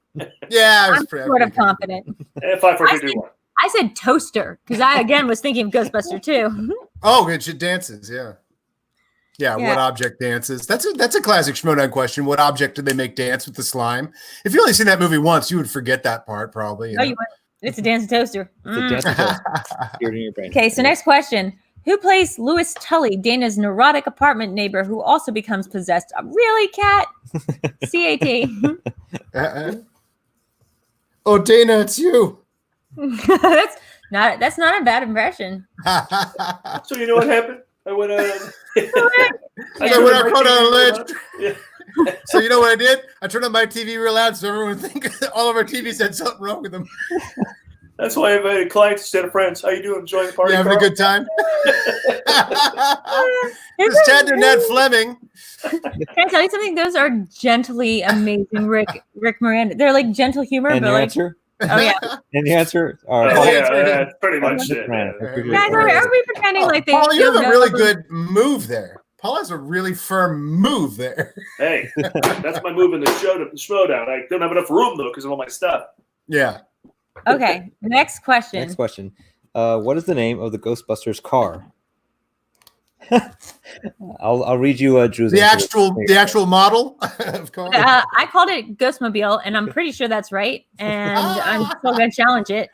yeah. I was I'm pretty sort of confident. 5, 4, 3, 2, 1. I said toaster because I again was thinking of Ghostbuster 2. Oh, it dances. Yeah. What object dances? That's a classic Schmoedown question. What object did they make dance with the slime? If you only seen that movie once, you would forget that part probably. You wouldn't. It's a dancing toaster. It's a dancing toast. Seared in your brain. Okay, so next question. Who plays Louis Tully, Dana's neurotic apartment neighbor who also becomes possessed? Really, Cat? CAT. Oh, Dana, it's you. That's not a bad impression. So you know what happened? I went So when I put on a ledge. Yeah. So you know what I did? I turned on my TV real loud so everyone would think all of our TVs had something wrong with them. That's why I invited clients instead of friends. How you doing? Enjoying the party? You having a Carl? good time? This is Ted and Ned Fleming. Can I tell you something? Those are gently amazing, Rick Miranda. They're like gentle humor, And but your like, answer? oh yeah. And the answer? All Oh, right. yeah, that's pretty much it. Right. Yeah. Guys, are we pretending like they? Paul, you have don't a know really the- good move there. Paul has a really firm move there. Hey, that's my move in the Schmoedown. I don't have enough room though because of all my stuff. Yeah. Okay, next question. Next question. What is the name of the Ghostbusters car? I'll read you Drew's The answer. actual model of car. I called it Ghostmobile, and I'm pretty sure that's right. And I'm still gonna challenge it.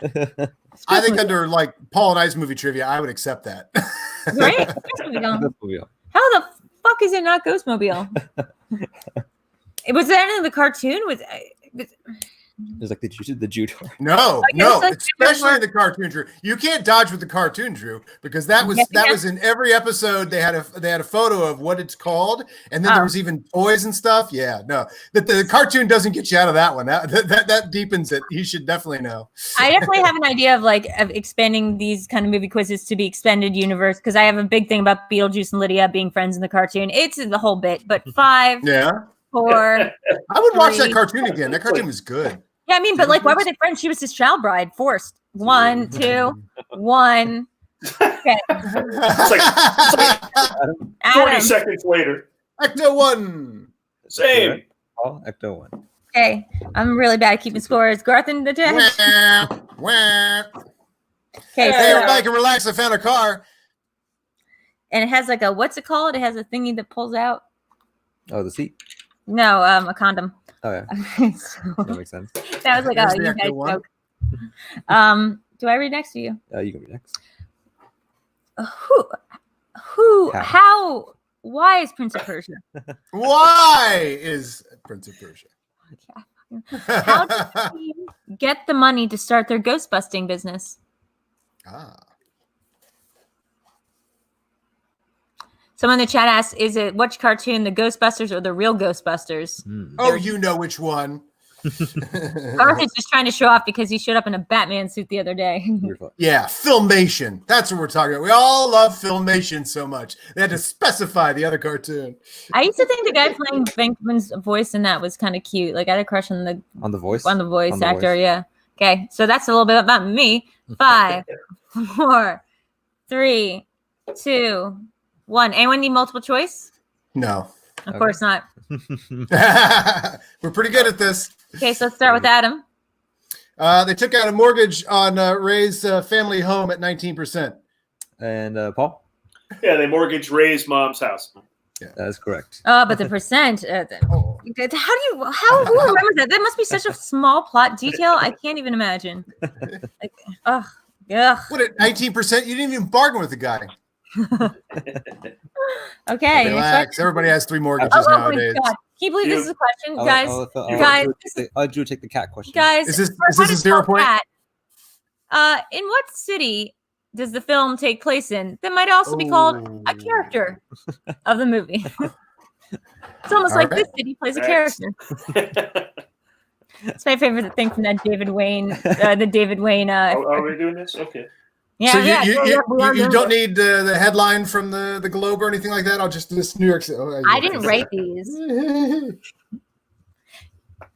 I think under like Paul and I's movie trivia, I would accept that. Right? Ghostmobile. Ghostmobile. How the fuck is it not Ghostmobile? It was that in the cartoon? There's like the judo. No, yeah, no, it's like especially in the cartoon, Drew. You can't dodge with the cartoon, Drew, because that was in every episode. They had a photo of what it's called, and then there was even toys and stuff. Yeah, no, the cartoon doesn't get you out of that one. That deepens it. You should definitely know. I definitely have an idea of expanding these kind of movie quizzes to the extended universe, because I have a big thing about Beetlejuice and Lydia being friends in the cartoon. It's the whole bit, but 5, 4. I would watch that cartoon again. That cartoon was good. Yeah, I mean, but why were they friends? She was his child bride, forced. 1, 2, 1. Okay. It's like 40 seconds later. Ecto 1. Same. Oh, Ecto 1. Okay, I'm really bad at keeping scores. Garth in the chat. Okay, hey, everybody can relax. I found a car. And it has like a, what's it called? It has a thingy that pulls out. Oh, the seat. No, a condom. Oh yeah, So, that makes sense. that was like, There's oh, the you Ecto guys one. joke. Do I read next to you? You can be next. Why is Prince of Persia? Why is Prince of Persia? How did he get the money to start their ghost busting business? Someone in the chat asks, is it which cartoon, the Ghostbusters or the real Ghostbusters? Oh, you know which one. Garth is just trying to show off because he showed up in a Batman suit the other day. Yeah, Filmation. That's what we're talking about. We all love Filmation so much. They had to specify the other cartoon. I used to think the guy playing Venkman's voice in that was kind of cute. Like I had a crush on the voice actor. Yeah. Okay, so that's a little bit about me. 5, 4, 3, 2, 1. Anyone need multiple choice? No. Of course not. We're pretty good at this. Okay, so let's start with Adam. They took out a mortgage on Ray's family home at 19%. And Paul? Yeah, they mortgaged Ray's mom's house. Yeah, that is correct. But the percent. Who remembers that? That must be such a small plot detail. I can't even imagine. Yeah. What, at 19%? You didn't even bargain with the guy. Okay. Relax. Everybody has 3 mortgages nowadays. God. Can you believe this is a question, guys? I'll Drew take the cat question. Guys, is this a 0 point? In what city does the film take place in? That might also be called a character of the movie. It's almost like this city plays a character. It's my favorite thing from that David Wayne. Are we doing this? Okay. Yeah, so you don't need the headline from the Globe or anything like that. I'll just do this New York City. I didn't rate these.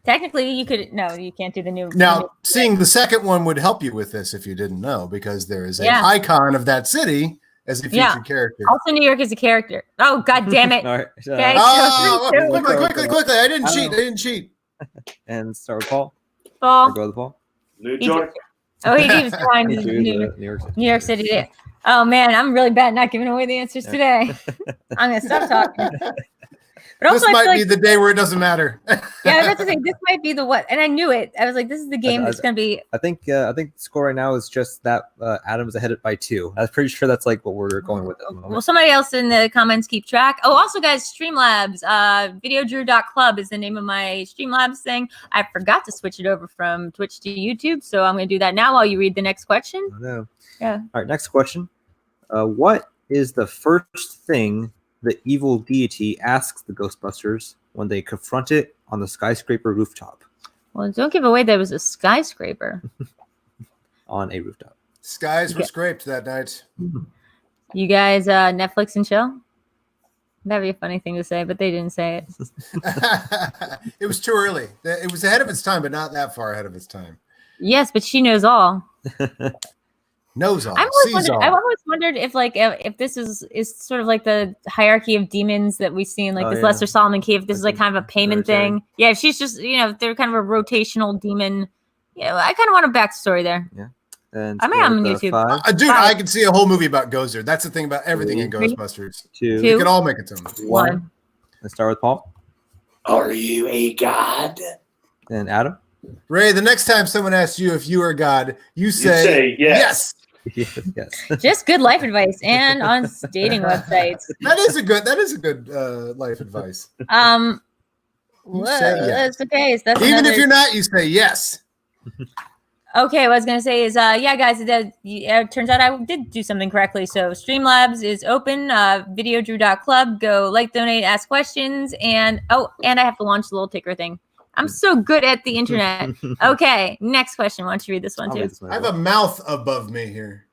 Technically, you could. No, you can't do the new. Now, seeing the second one would help you with this if you didn't know, because there is an icon of that city as a featured character. Also, New York is a character. Oh, God damn it! All right. Quickly! I didn't cheat. And start with Paul. Paul. Go with Paul. New York. He keeps trying to New York City. Oh man, I'm really bad at not giving away the answers today. I'm gonna stop talking. But also, this might be the day where it doesn't matter. Yeah, I was about to say this might be the what, and I knew it. I was like, this is the game that's gonna be. I think the score right now is just that Adam's ahead by 2. I'm pretty sure that's like what we're going with. Well, somebody else in the comments keep track. Oh, also, guys, Streamlabs, VideoDrew.club is the name of my Streamlabs thing. I forgot to switch it over from Twitch to YouTube, so I'm gonna do that now while you read the next question. Oh, no. Yeah. All right, next question. What is the first thing the evil deity asks the Ghostbusters when they confront it on the skyscraper rooftop? Well, don't give away there was a skyscraper. On a rooftop. Skies were scraped that night. You guys Netflix and chill? That'd be a funny thing to say, but they didn't say it. It was too early. It was ahead of its time, but not that far ahead of its time. Yes, but she knows all. Knows all. I've always wondered if this is sort of like the hierarchy of demons that we see in this Lesser Solomon Cave. This is like kind of a payment thing. Yeah, she's just they're kind of a rotational demon. Yeah, I kind of want a backstory there. Yeah, and I mean, I'm on YouTube. Dude, I could see a whole movie about Gozer. That's the thing about everything in Ghostbusters. 2. We could all make its own. 1. Let's start with Paul. Are you a god? And Adam. Ray, the next time someone asks you if you are God, you say yes. Yes. Just good life advice and on dating websites. That is a good life advice. You say yes. That's okay. That's Even another... if you're not, you say yes. Okay, what I was going to say is, yeah, guys, it turns out I did do something correctly. So Streamlabs is open, VideoDrew.club. Go like, donate, ask questions. And I have to launch the little ticker thing. I'm so good at the internet. Okay, next question. Why don't you read this one, too? I have a mouth above me here.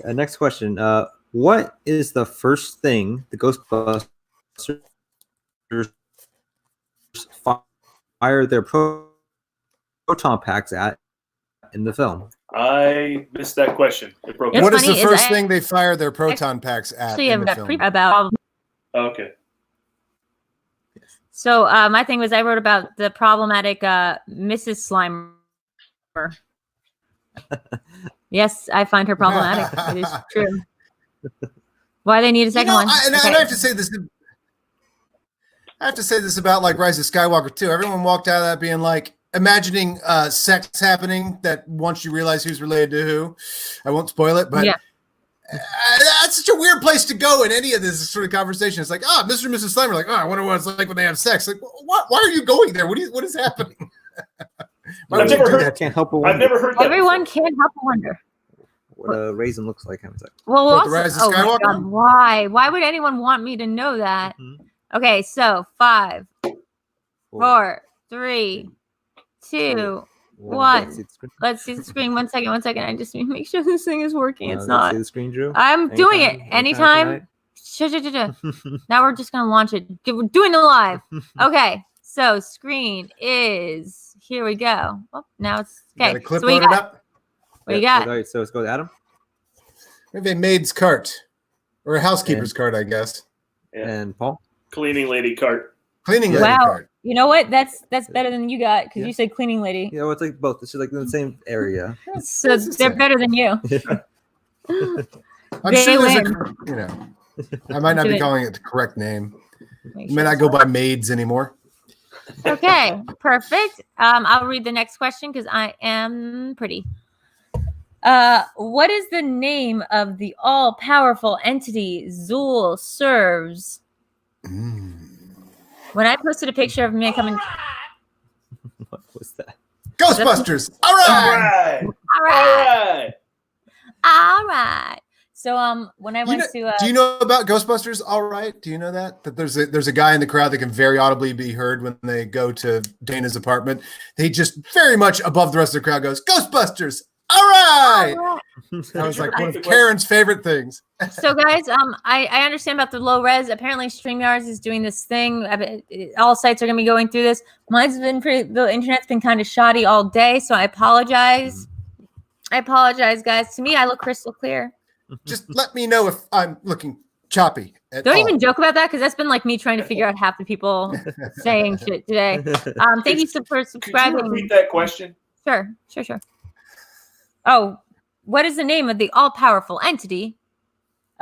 Next question. What is the first thing the Ghostbusters fire their proton packs at in the film? I missed that question. It broke. What is the first thing they fire their proton packs at Actually, in I've the got film? about... Okay. So my thing was I wrote about the problematic Mrs. Slimer. Yes, I find her problematic. It is true. Why they need a second one? And I have to say this. I have to say this about like Rise of Skywalker too. Everyone walked out of that being like imagining sex happening. That once you realize who's related to who, I won't spoil it, but yeah. That's such a weird place to go in any of this sort of conversation. It's like, Mr. and Mrs. Slimer, like, I wonder what it's like when they have sex. Like, what? Why are you going there? What is happening? I've never heard that. Can't help but wonder. I've never heard that. Everyone can't help but wonder what a raisin looks like. Well, What, the Rise of oh my Skywalker? God, why? Why would anyone want me to know that? Mm-hmm. Okay, so 5, 4, 3, 2, 1. Let's see the screen. One second. I just need to make sure this thing is working. It's not. See the screen, Drew? I'm doing it. Anytime. Now we're just gonna launch it. We're doing it live. Okay. So screen is here. We go. Oh, now it's okay. Got a clip so what you loaded got? up. What you got? All right, so let's go with Adam. Maybe a maid's cart or a housekeeper's cart, I guess. Yeah. And Paul. Cleaning lady cart. Cleaning lady Wow. cart. You know what? That's better than you got because you said cleaning lady. Yeah, well, it's like both. It's just like in the same area. So they're better than you. I'm They sure there's win. I might not be calling it the correct name. You may not go by maids anymore. Okay, perfect. I'll read the next question because I am pretty. What is the name of the all-powerful entity Zool serves? When I posted a picture of me coming... What was that? Ghostbusters! All right! All right. So when I went to... do you know about Ghostbusters? All right. Do you know that there's a guy in the crowd that can very audibly be heard when they go to Dana's apartment. They just very much above the rest of the crowd goes, Ghostbusters! All right! That was like one of Karen's favorite things. So guys, I understand about the low res. Apparently StreamYards is doing this thing. All sites are going to be going through this. Mine's been the internet's been kind of shoddy all day, so I apologize. I apologize, guys. To me, I look crystal clear. Just let me know if I'm looking choppy. Don't even joke about that because that's been like me trying to figure out half the people saying shit today. Thank you for subscribing. Could you repeat that question? Sure. Oh, what is the name of the all-powerful entity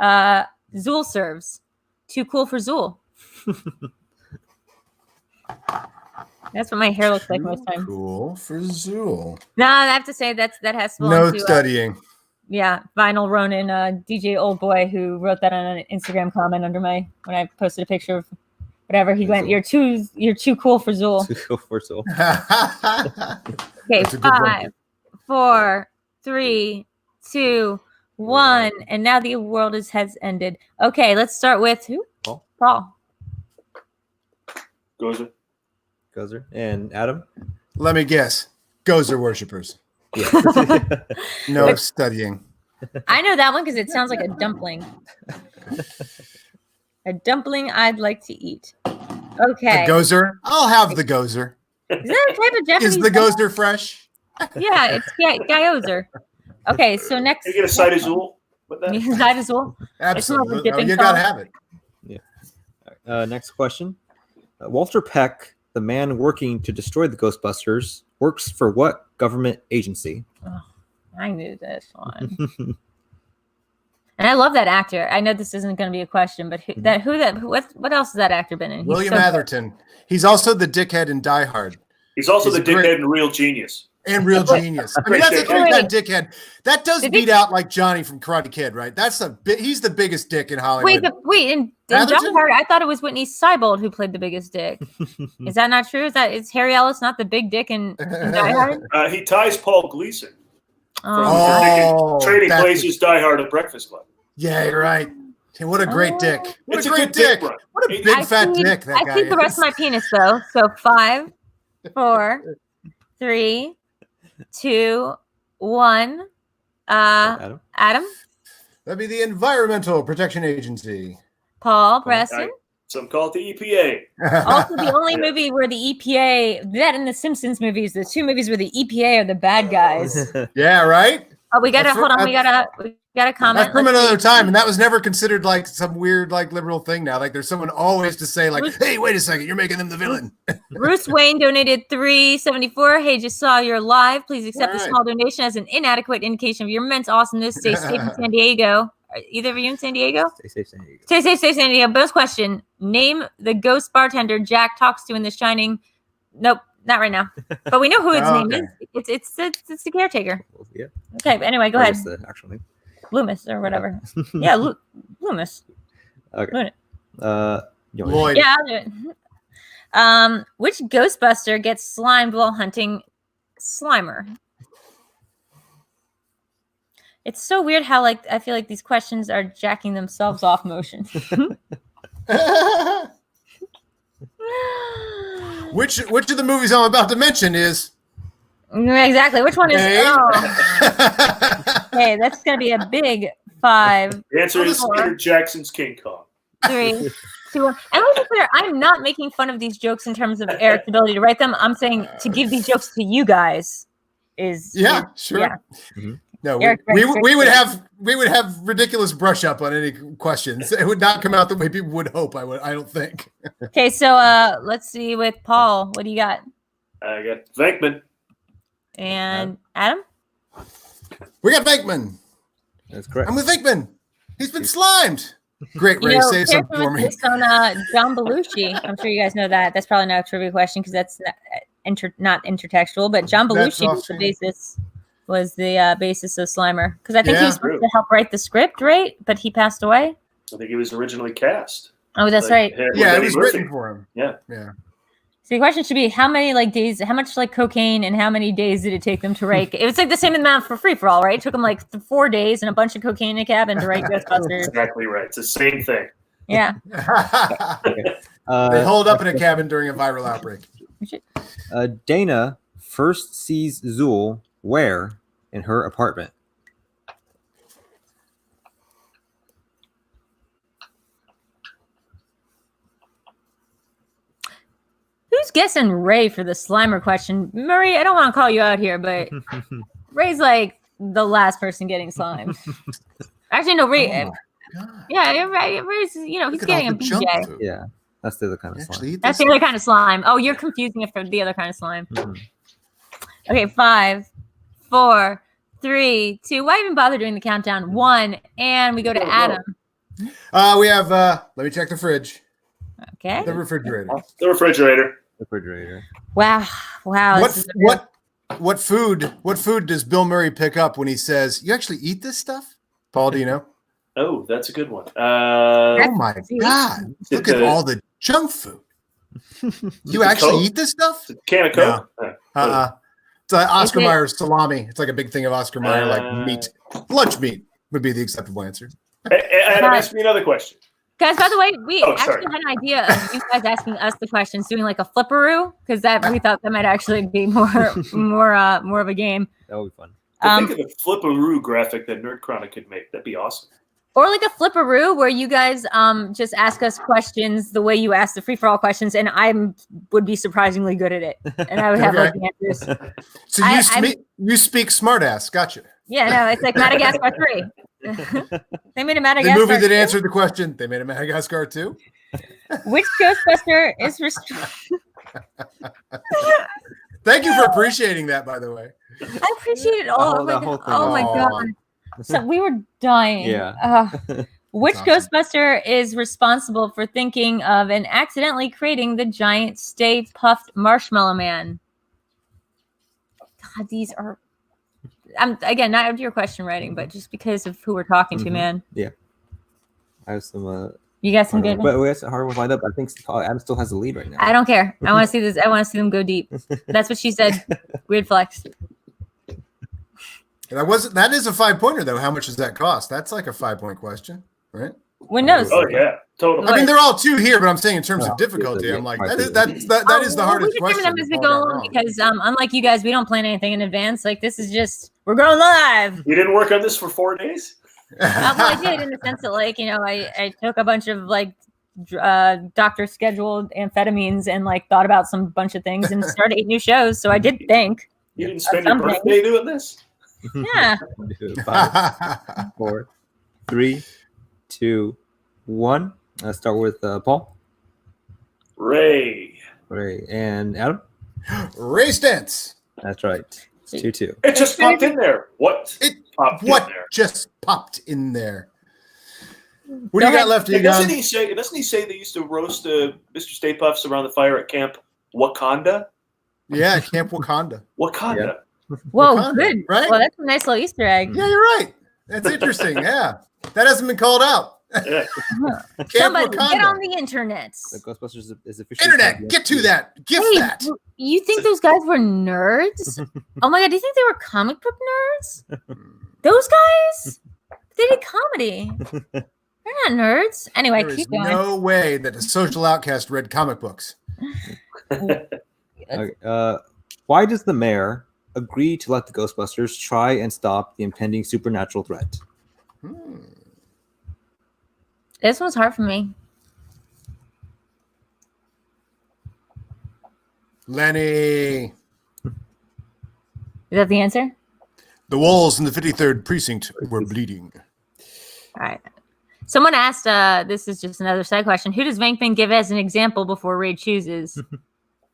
Zool serves? Too cool for Zool. That's what my hair looks like most times. Cool for Zool. No, I have to say that has to No to, studying. Yeah, Vinyl Ronin, DJ Old Boy, who wrote that on an Instagram comment under when I posted a picture of whatever. He went, "You're too cool for Zool." Too cool for Zool. Okay, 5, 4, 3, 2, 1, and now the world has ended. Okay, let's start with who? Paul. Gozer. And Adam? Let me guess. Gozer worshippers. Yeah. No studying. I know that one because it sounds like a dumpling. A dumpling I'd like to eat. Okay. A gozer? I'll have the gozer. Is that a type of Japanese? Is the gozer fresh? Yeah, it's gyozer. Okay, so next. You get a side of Zool with that? Side of Zool? Absolutely. You got to have it. Yeah. Next question. Walter Peck, the man working to destroy the Ghostbusters, works for what government agency? Oh, I knew this one. And I love that actor. I know this isn't going to be a question, but what else has that actor been in? William Atherton. He's also the dickhead in Die Hard. He's also the dickhead in Real Genius. And real genius. I mean, that's a three-time dickhead. That does beat out like Johnny from Karate Kid, right? He's the biggest dick in Hollywood. Wait, in Die Hard, I thought it was Whitney Seibold who played the biggest dick. Is that not true? Is Harry Ellis not the big dick in Die Hard? He ties Paul Gleason Oh. from Trading Places, Die Hard, and Breakfast Club. Yeah, you're right. Hey, what a great dick. What It's a a great good dick, dick. bro. What a big fat dick that guy I see the rest of my penis, though. So 5, 4, 3, 2, 1. Adam? That'd be the Environmental Protection Agency. Paul, Preston? Some call it the EPA. Also, the only movie where the EPA, that and the Simpsons movies, the 2 movies where the EPA are the bad guys. Yeah, right? Oh, we gotta hold on. We gotta comment. That's from another time, and that was never considered like some weird like liberal thing. Now, like there's someone always to say like, "Hey, wait a second, you're making them the villain." Bruce Wayne donated $3.74. Hey, just saw your live. Please accept a small donation as an inadequate indication of your immense awesomeness. Stay safe in San Diego. Are either of you in San Diego? Stay safe, San Diego. Stay safe, San Diego. Bonus question: name the ghost bartender Jack talks to in The Shining. Nope. Not right now, but we know who his name is. It's the caretaker. Yeah. Okay. Anyway, go ahead. What's the actual name? Loomis or whatever. Yeah, Loomis. Okay. Lloyd. Yeah, I'll do it. Which Ghostbuster gets slimed while hunting Slimer? It's so weird how I feel like these questions are jacking themselves off motion. Which of the movies I'm about to mention is exactly which one is? Okay, that's gonna be a big 5. The answer is Peter Jackson's King Kong. 3, 2, 1. And let's be clear, I'm not making fun of these jokes in terms of Eric's ability to write them. I'm saying to give these jokes to you guys is sure. Yeah. Mm-hmm. No, we would have ridiculous brush up on any questions. It would not come out the way people would hope. I don't think. Okay, so let's see with Paul. What do you got? I got Venkman. And Adam? We got Venkman. That's correct. I'm with Venkman. He's been slimed. Great, Ray. Say something for me. Based on John Belushi. I'm sure you guys know that. That's probably not a trivia question because that's not intertextual. But John Belushi was the basis of Slimer because I think he was supposed to help write the script, right? But he passed away. I think he was originally cast. Oh, that's right. Yeah, it was written for him. Yeah. So the question should be how much cocaine and how many days did it take them to write? It was like the same amount for Free for All, right? It took them like 4 days and a bunch of cocaine in a cabin to write Ghostbusters. Exactly right. It's the same thing. Yeah. They hold up in a cabin during a viral outbreak. Dana first sees Zool where in her apartment? Who's guessing Ray for the Slimer question? Murray, I don't want to call you out here, but Ray's like the last person getting slimed. Actually, no, Ray. Ray's, he's getting a BJ. Yeah, that's the other kind of slime. That's the other kind of slime. Oh, you're confusing it for the other kind of slime. Mm-hmm. Okay, 5, 4, 3, 2. Why even bother doing the countdown? 1, and we go to Adam. We have. Let me check the fridge. Okay. The refrigerator. Wow. What food does Bill Murray pick up when he says, "You actually eat this stuff?" Paul, do you know? Oh, that's a good one. Oh my God! Look at all the junk food. You actually eat this stuff? Can of Coke? No. It's Oscar Mayer salami. It's like a big thing of Oscar Mayer, like meat. Lunch meat would be the acceptable answer. Adam, ask me another question. Guys, by the way, we actually had an idea of you guys asking us the questions, doing like a flipperoo, because we thought that might actually be more of a game. That would be fun. Think of the flipperoo graphic that NerdChronic could make. That'd be awesome. Or like a flipperoo where you guys just ask us questions the way you ask the free-for-all questions, and I would be surprisingly good at it. And I would have like the answers. So you speak smartass. Gotcha. Yeah, no, it's like Madagascar 3. They made a Madagascar. The movie that answered the question. They made a Madagascar 2. Which Ghostbuster is Thank you for appreciating that, by the way. I appreciate it all. Oh my God. So we were dying. Yeah. Which Ghostbuster is responsible for thinking of and accidentally creating the giant Stay Puffed Marshmallow Man? God, these are. I'm again not to your question writing, but just because of who we're talking to, man. Yeah, I have some. You got some good. But we got some hard ones lined up. I think Adam still has the lead right now. I don't care. I want to see this. I want to see them go deep. That's what she said. Weird flex. That is a 5-pointer though. How much does that cost? That's like a 5-point question, right? When knows? Oh yeah, totally. I mean, they're all 2 here, but I'm saying in terms of difficulty, I'm like that is the hardest we question. Them as we go along because unlike you guys, we don't plan anything in advance. Like this is just we're going live. You didn't work on this for 4 days. Well, I did in the sense that like I took a bunch of like doctor scheduled amphetamines and like thought about some bunch of things and started 8 new shows. So I did think. You didn't spend your birthday doing this. Yeah. 5, 4, 3, 2, 1. Let's start with Paul. Ray. And Adam. Ray Stentz. That's right. It's 2-2. It just popped in there. What? What just popped in there? What do you got left? Doesn't he say they used to roast Mr. Stay Puffs around the fire at Camp Wakanda? Yeah, Camp Wakanda. Wakanda. Yeah. Whoa, Wakanda, good. Right? Well, that's a nice little Easter egg. Yeah, you're right. That's interesting. Yeah, that hasn't been called out. Yeah. Somebody Wakanda. get on the internet. The Ghostbusters is officially Internet, get to that. Gift that. You think those guys were nerds? Oh my god, do you think they were comic book nerds? Those guys? They did comedy. They're not nerds. Anyway, There is keep going. no way that a social outcast read comic books. Okay, why does the mayor agree to let the Ghostbusters try and stop the impending supernatural threat? This one's hard for me. Lenny. Is that the answer? The walls in the 53rd precinct were bleeding. All right. Someone asked, this is just another side question. Who does Venkman give as an example before Ray chooses?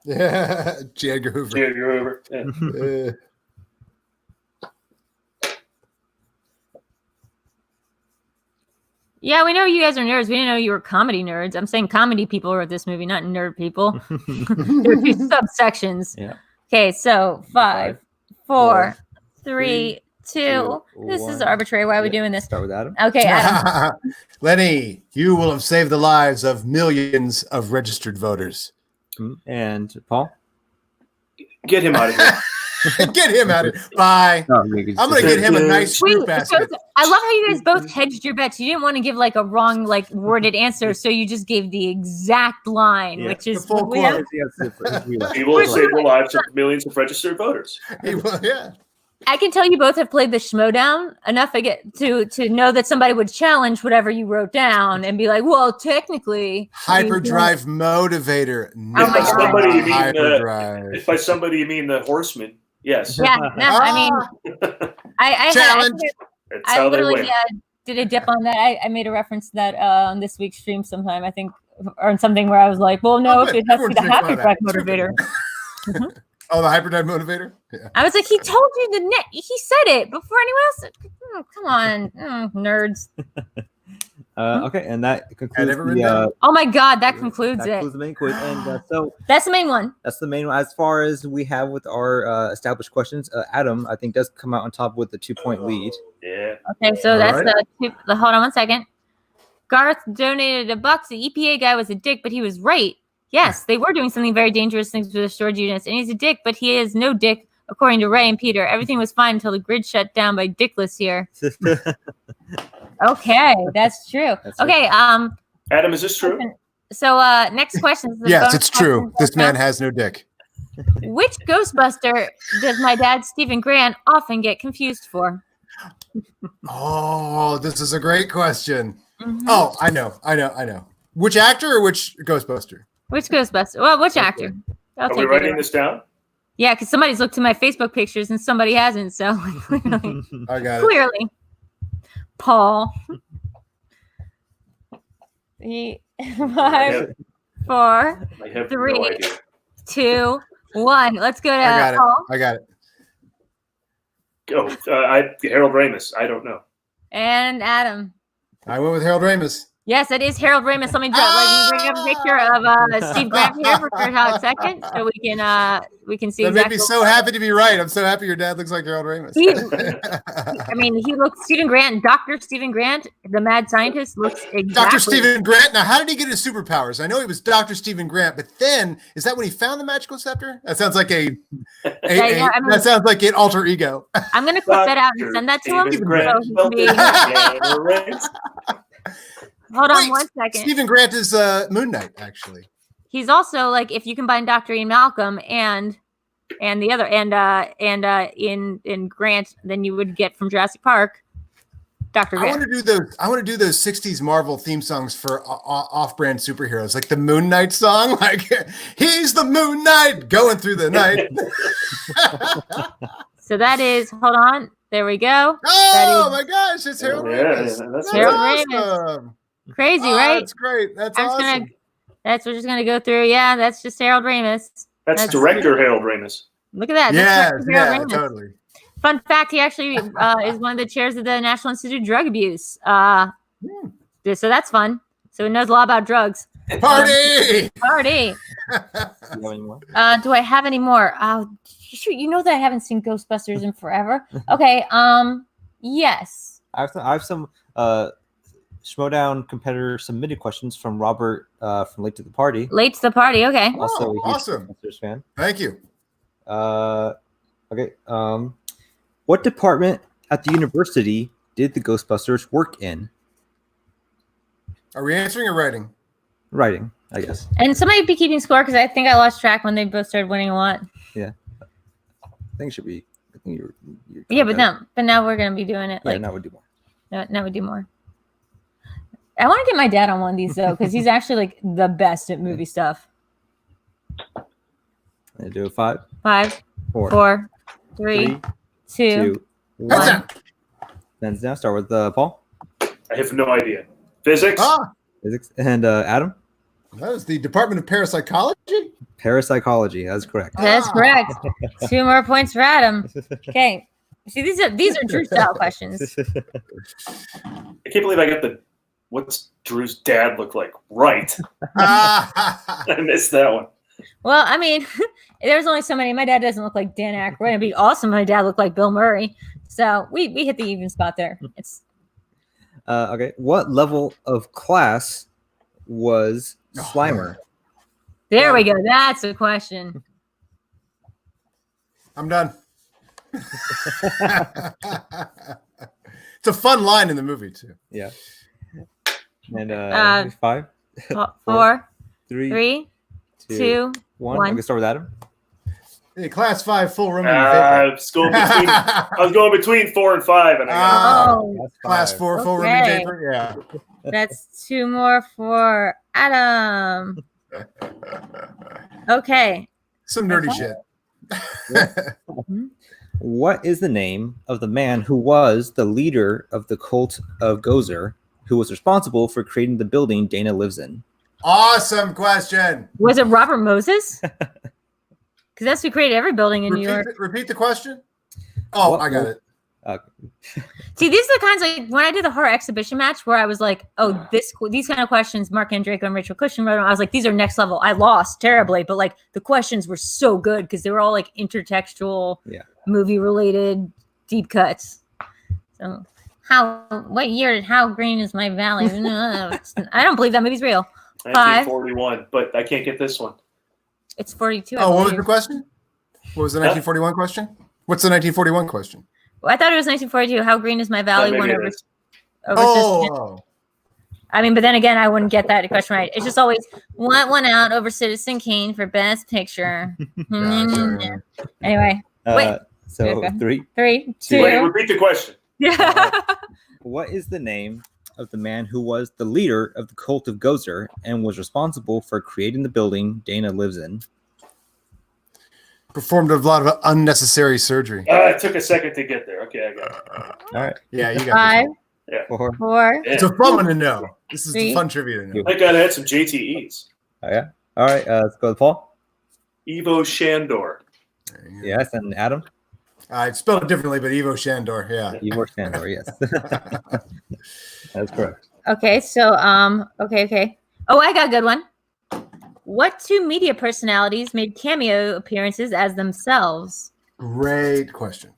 Yeah, J. Edgar Hoover. J. Edgar Hoover. Yeah. Yeah, we know you guys are nerds. We didn't know you were comedy nerds. I'm saying comedy people wrote this movie, not nerd people. There are 2 subsections. Yeah. Okay, so 5, 4, 3, 2. This is arbitrary. Why are we doing this? Start with Adam. Okay, Adam. Lenny, you will have saved the lives of millions of registered voters. And Paul? Get him out of here. Get him out of here. Bye. No, I'm going to get him a nice fruit basket. I love how you guys both hedged your bets. You didn't want to give like a wrong, like worded answer, so you just gave the exact line, which is full quote. He will save the lives of millions of registered voters. He will, yeah. I can tell you both have played the Schmoedown enough I get to know that somebody would challenge whatever you wrote down and be like, well, technically. Hyperdrive motivator. Oh my God. Hyperdrive. If by somebody you mean the horseman, yes. Yeah, no, I mean, Challenge. I literally did a dip on that. I made a reference to that on this week's stream sometime, I think, or on something where I was like, well, no, it has to be the hyperdrive motivator. Oh, the hyperdrive motivator? Yeah. I was like, he told you the net. He said it before anyone else. Oh, come on, nerds. Okay, and that concludes oh my God, that concludes it. The main quiz, and so that's the main one. That's the main one. As far as we have with our established questions, Adam, I think, does come out on top with the 2-point lead. Yeah. Okay, so that's the. Hold on 1 second. Garth donated $1. The EPA guy was a dick, but he was right. Yes, they were doing something very dangerous things with the storage units, and he's a dick, but he is no dick, according to Ray and Peter. Everything was fine until the grid shut down by Dickless here. Okay, that's true. Okay, Adam, is this true? So next question. Yes, it's true. This man has no dick. Which Ghostbuster does my dad, Stephen Grant, often get confused for? Oh, this is a great question. Oh, I know. Which actor or which Ghostbuster? Which Ghostbuster? Well, which actor? Are we writing this down? Yeah, because somebody's looked at my Facebook pictures and somebody hasn't. So clearly, I got it. Clearly, Paul. 3, 5, 4, 3, 2, 1. Let's go to Paul. I got it. Oh, Harold Ramis. I don't know. And Adam. I went with Harold Ramis. Yes, it is Harold Ramis. Let me bring up a picture of Steve Grant here for a second, so we can see. That made me so happy to be right. I'm so happy your dad looks like Harold Ramis. I mean, he looks Stephen Grant, Dr. Stephen Grant, the mad scientist, looks exactly. Dr. Stephen Grant. Now, how did he get his superpowers? I know he was Dr. Stephen Grant, but then is that when he found the magical scepter? That sounds like that sounds like an alter ego. I'm gonna clip that out and send that to him. Hold on one second. Stephen Grant is Moon Knight, actually. He's also like, if you combine Dr. Ian Malcolm and the other in Grant, then you would get from Jurassic Park, Dr. Grant. I want to do those 60s Marvel theme songs for off-brand superheroes, like the Moon Knight song. Like, he's the Moon Knight going through the night. So that is, hold on, there we go. Oh my gosh, it's Harold Ramis. That's Harold awesome. Ramis. Crazy, right? That's great. That's awesome. We're just gonna go through. Yeah, that's just Harold Ramis. That's director Harold Ramis. Look at that. Yeah, totally. Fun fact: he actually is one of the chairs of the National Institute of Drug Abuse. So that's fun. So he knows a lot about drugs. Party. Do I have any more? You know that I haven't seen Ghostbusters in forever. Okay. Yes. I have some Schmoedown competitor submitted questions from Robert from Late to the Party. Late to the Party. Okay. Also, awesome. Ghostbusters fan. Thank you. Okay. What department at the university did the Ghostbusters work in? Are we answering or writing? Writing, I guess. And somebody be keeping score because I think I lost track when they both started winning a lot. Yeah. I think it should be. I think you're yeah, but now we're gonna be doing it. Yeah, now we do more. Now we do more. I want to get my dad on one of these though, because he's actually like the best at movie stuff. I do 5, 4, 3, 2, 1. Then now start with Paul. I have no idea. Physics. Physics and Adam. That was the Department of Parapsychology. Parapsychology. That's correct. That's correct. 2 more points for Adam. Okay. See, these are Drew style questions. I can't believe I got what's Drew's dad look like right. I missed that one. Well, I mean, there's only so many. My dad doesn't look like Dan Aykroyd. It'd be awesome if my dad looked like Bill Murray. So we hit the even spot there. It's okay. What level of class was Slimer? There we go. That's the question. I'm done. It's a fun line in the movie too. Yeah. And 5, 4, 3, 2, 1. I'm gonna start with Adam. Hey, class 5 full room. I was going between 4 and 5, and I got class 4 full room and paper. Yeah. That's 2 more for Adam. Okay. Some nerdy shit. What is the name of the man who was the leader of the cult of Gozer, who was responsible for creating the building Dana lives in? Awesome question. Was it Robert Moses? Because that's who created every building in New York. Repeat the question. Oh, I got it. See, these are the kinds like when I did the horror exhibition match where I was like, oh, these kind of questions, Mark Andreyko and Rachel Cushing wrote them. I was like, these are next level. I lost terribly, but like the questions were so good because they were all like intertextual, movie related, deep cuts. So what year how green is my valley? No, I don't believe that movie's real. 1941, but I can't get this one. It's 42. Oh, what was the question? What was the 1941 question? What's the 1941 question? Well, I thought it was 1942. How green is my valley? I mean, but then again, I wouldn't get that question right. It's just always want one out over Citizen Kane for Best Picture. Anyway, wait. So okay. 3, 2. Wait, repeat the question. Yeah. What is the name of the man who was the leader of the cult of Gozer and was responsible for creating the building Dana lives in? Performed a lot of unnecessary surgery. It took a second to get there. Okay, I got it. All right. Yeah, you got 5, Yeah. 4. It's a fun one to know. This is 3, fun trivia to know. I got to had some JTEs. Oh, yeah. All right. Let's go with Paul. Ivo Shandor. Yes, and Adam. I spelled it differently, but Ivo Shandor. Yeah. Ivo Shandor. Yes. That's correct. Okay, so okay. Oh, I got a good one. What two media personalities made cameo appearances as themselves? Great question.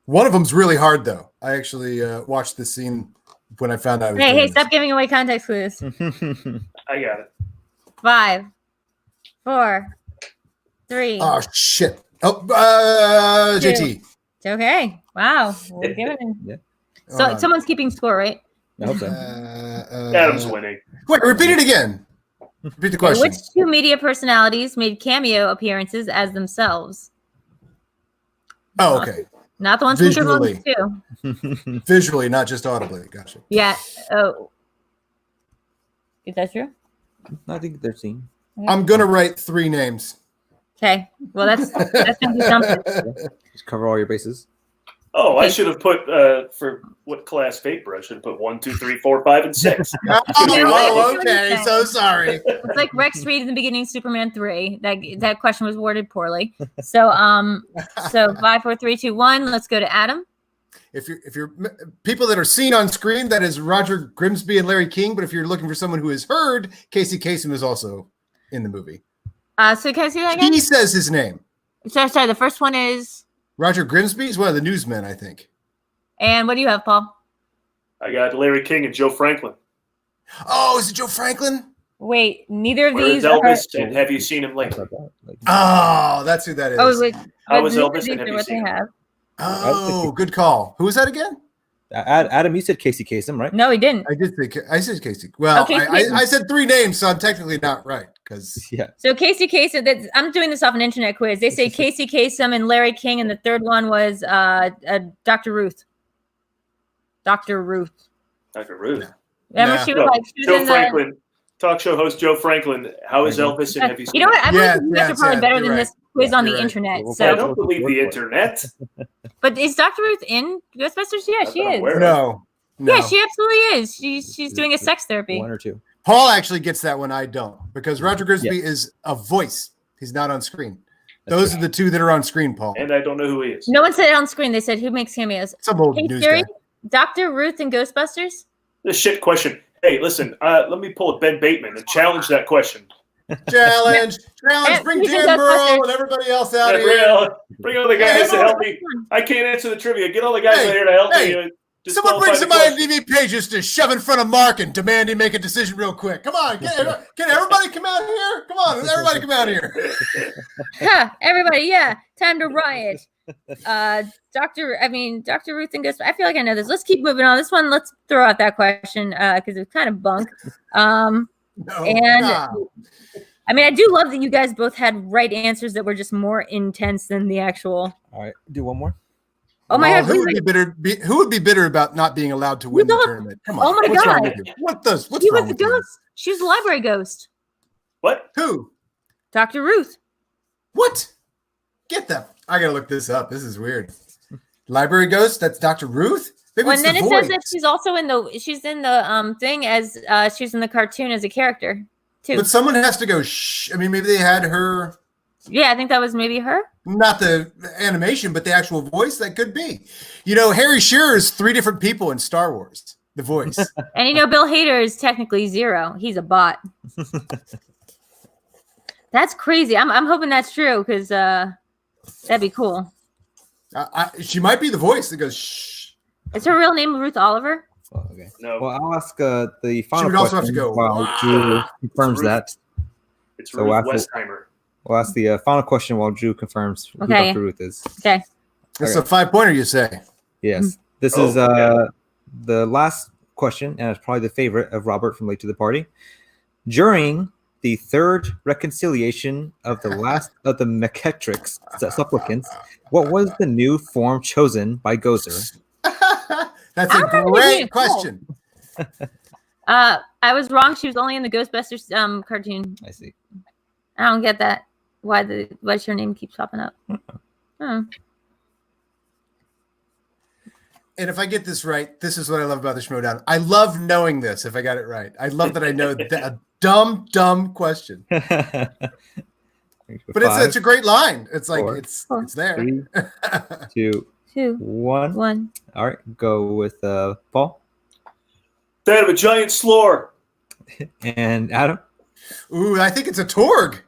One of them's really hard though. I actually watched this scene when I found out. Hey, stop giving away context clues. I got it. 5, 4, 3. Oh shit! Oh, JT. It's okay. Wow. We're giving him. Yeah. So someone's keeping score, right? I hope so. Adam's winning. Wait, repeat it again. Repeat the question. Which two media personalities made cameo appearances as themselves? Oh, okay. Not the ones Visually. from Turbo 2. Visually, not just audibly. Gotcha. Yeah. Oh. Is that true? I think they're seen. I'm gonna write 3 names. Okay. Well, that's gonna be something. Just cover all your bases. Oh, I should have put for what class paper? I should have put 1, 2, 3, 4, 5, and 6. Oh, okay. So sorry. It's like Rex Reed in the beginning of Superman 3. That question was worded poorly. So 5, 4, 3, 2, 1. Let's go to Adam. If you're people that are seen on screen, that is Roger Grimsby and Larry King. But if you're looking for someone who is heard, Casey Kasem is also in the movie. So can I see that again? He says his name. Sorry. The first one is. Roger Grimsby is one of the newsmen, I think. And what do you have, Paul? I got Larry King and Joe Franklin. Oh, is it Joe Franklin? Wait, neither of Where's these Elvis? are. And have you seen him lately? Oh, that's who that is. Oh, wait. How was neither of Elvis these and are have you what they seen him? have. Oh, good call. Who was that again? Adam, you said Casey Kasem, right? No, he didn't. I said Casey. Well, Okay, I said 3 names, so I'm technically not right because Yeah. So Casey Kasem, I'm doing this off an internet quiz. They say Casey Kasem and Larry King, and the third one was Dr. Ruth. Dr. Ruth. Dr. Ruth. Remember, No. she was like, she was Joe in Franklin. Talk show host Joe Franklin. How is Elvis? And have you seen You know what? I Yeah, believe you guys are probably better you're than this quiz on the internet. I So, don't believe the internet. but is Dr. Ruth in Ghostbusters? Yeah, Not she that I'm is. aware of. no. Yeah, she absolutely is. She's doing a sex therapy. 1 or 2. Paul actually gets that one. I don't because Roger Grimsby is a voice. He's not on screen. Those are the 2 that are on screen, Paul. And I don't know who he is. No one said it on screen. They said who makes cameos. Some old Hey news Siri, guy. Dr. Ruth and Ghostbusters. This shit question. Hey, listen, let me pull a Ben Bateman and challenge that question. Challenge. Bring we can Dan go Burrow first. and everybody else out Yeah, here. bring all the guys to help me. I can't answer the trivia. Get all the guys Hey, out here to help hey, me. Someone brings some disqualify the IMDb pages to shove in front of Mark and demand he make a decision real quick. Come on, can everybody come out here? Come on, everybody come out here. Ha! Everybody, yeah, time to riot. Dr. Ruth and Ghost. I feel like I know this. Let's keep moving on. This one, let's throw out that question because it's kind of bunk. No, And nah. I mean, I do love that you guys both had right answers that were just more intense than the actual. All right. Do one more. Oh my God! Who would be bitter about not being allowed to win the don't- tournament? Come on. Oh my what's wrong God. with you? What's She wrong was the with you? ghost. She was the library ghost. What? Who? Dr. Ruth. What? Get that. I gotta look this up. This is weird. Library ghost. That's Dr. Ruth. Maybe Well, it's and then the it says voice. that she's also in the thing as she's in the cartoon as a character too. But someone has to go. Shh. I mean, maybe they had her. Yeah, I think that was maybe her. Not the animation, but the actual voice. That could be. You know, Harry Shearer is 3 different people in Star Wars. The voice. And you know, Bill Hader is technically 0. He's a bot. That's crazy. I'm hoping that's true because that'd be cool. She might be the voice that goes shh. Is her real name Ruth Oliver? Oh, okay. No. Well, I'll ask the final would also have to question go, while Drew confirms Ruth. that. It's So Ruth after- Westheimer. We'll ask the final question while Drew confirms who Okay. Dr. Ruth is. Okay. It's a 5-pointer, you say. Yes. This Oh, is yeah. the last question, and it's probably the favorite of Robert from Late to the Party. During the 3rd reconciliation of the last of the McKettricks supplicants, what was the new form chosen by Gozer? That's I a remember great being cool. question. I was wrong. She was only in the Ghostbusters cartoon. I see. I don't get that. Why her name keeps popping up? Hmm. And if I get this right, this is what I love about the Schmoedown. I love knowing this if I got it right. I love that I know a dumb question. But it's a great line. It's like four, it's there. 3, 2, 2, 1. 1. All right, go with Paul That of a giant slore. and Adam. Ooh, I think it's a Torg.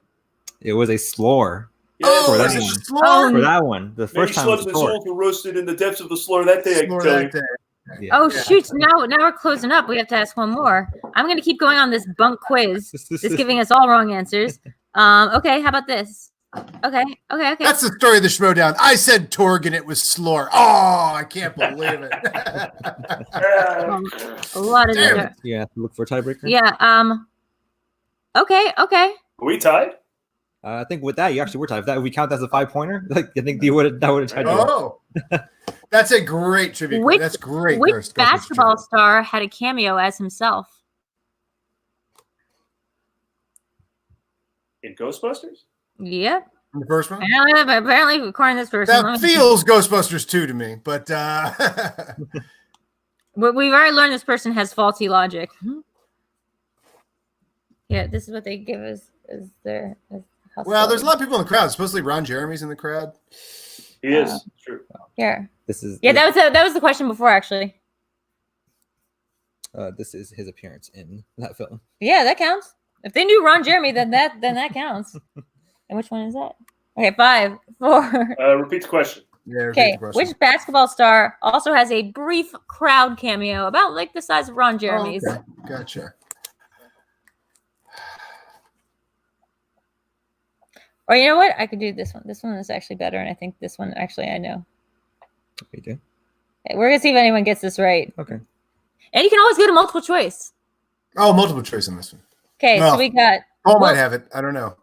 It was a slore. Oh, for that it's a one. slore. Oh, For that one, the Many first time it was slugs a and slore. souls were roasted in the depths of the slore that day. I can Slore tell that you. day. Yeah. Oh shoot! Now we're closing up. We have to ask one more. I'm going to keep going on this bunk quiz. It's giving us all wrong answers. Okay, how about this? Okay. That's the story of the Schmoedown. I said Torg and it was slore. Oh, I can't believe it. A lot of Damn different. You have to look for a tiebreaker. Yeah. Okay. Are we tied? I think with that, you actually were tied. If that we count that as a 5-pointer, like I think that would have tied you. Oh, that's a great trivia. That's great. Which Ghostbusters basketball trivia. star had a cameo as himself? In Ghostbusters? Yep. The first one? Apparently, according to this person, That feels Ghostbusters 2 to me, but we've already learned this person has faulty logic. Yeah, this is what they give us as their. well, there's a lot of people in the crowd. Supposedly Ron Jeremy's in the crowd. He is. It's true. Here. This is That was the question before, actually. this is his appearance in that film. Yeah, that counts. If they knew Ron Jeremy, then that counts. And which one is that? Okay, 5, 4. Repeat the question. Yeah. repeat Okay, the question. which basketball star also has a brief crowd cameo, about like the size of Ron Jeremy's? Oh, okay. Gotcha. Or you know what? I could do this one. This one is actually better, and I think this one actually I know. We do. Okay, we're gonna see if anyone gets this right. Okay. And you can always go to multiple choice. Oh, multiple choice on this one. Okay, Well, so we got Paul might have it. I don't know.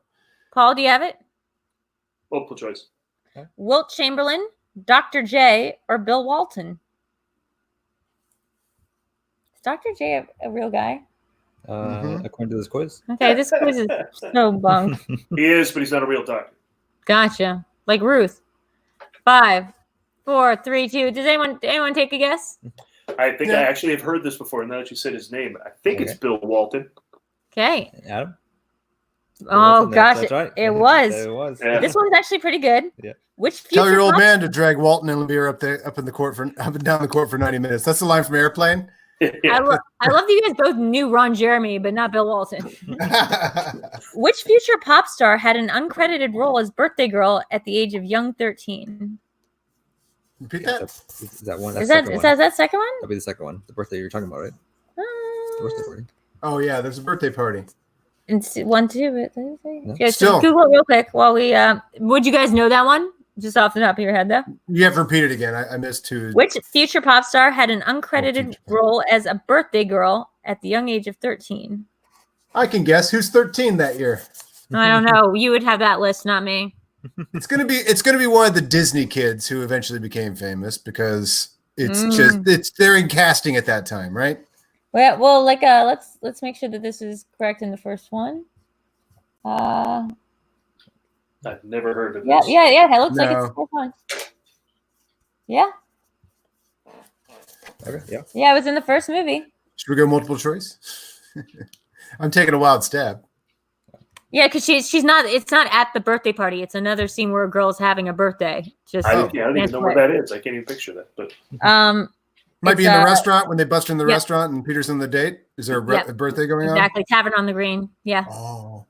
Paul. Do you have it? Multiple choice. Wilt Chamberlain, Dr. J, or Bill Walton? Is Dr. J a real guy? According to this quiz. Okay, this quiz is so bunk. He is, but he's not a real doctor. Gotcha. Like Ruth. 5, 4, 3, 2. Does anyone take a guess? I think I actually have heard this before, and now that you said his name, I think it's Bill Walton. Okay. Adam. Oh gosh, That's right. it was. It was. Yeah. This one's actually pretty good. Yeah. Which Tell your future old pop- man to drag Walton and Levere up and down the court for 90 minutes. That's the line from Airplane. I love that you guys both knew Ron Jeremy, but not Bill Walton. Which future pop star had an uncredited role as birthday girl at the age of young 13? Repeat Yeah, that. is that one? Is That's that the second one. that second one? That'll be the second one. The birthday you're talking about, right? The birthday party. Oh yeah, there's a birthday party. It's 1, 2. No. Yeah, Still. so Google it real quick while we. Would you guys know that one? Just off the top of your head, though. You have to repeat it again. I missed 2. Which future pop star had an uncredited future pop. role as a birthday girl at the young age of 13? I can guess who's 13 that year. I don't know. You would have that list, not me. It's gonna be one of the Disney kids who eventually became famous because it's they're in casting at that time, right? Well, like let's make sure that this is correct in the first one. I've never heard of Yeah. this. It looks like it's No. the first one. Yeah. Okay. Yeah. Yeah, it was in the first movie. Should we go multiple choice? I'm taking a wild stab. Yeah, because she's not. It's not at the birthday party. It's another scene where a girl's having a birthday. Just I don't even know where that is. I can't even picture that. But Might be It's, in the restaurant when they bust in the yeah. restaurant and Peter's on the date. Is there a birthday going on? exactly Tavern on the Green. Yeah. Oh,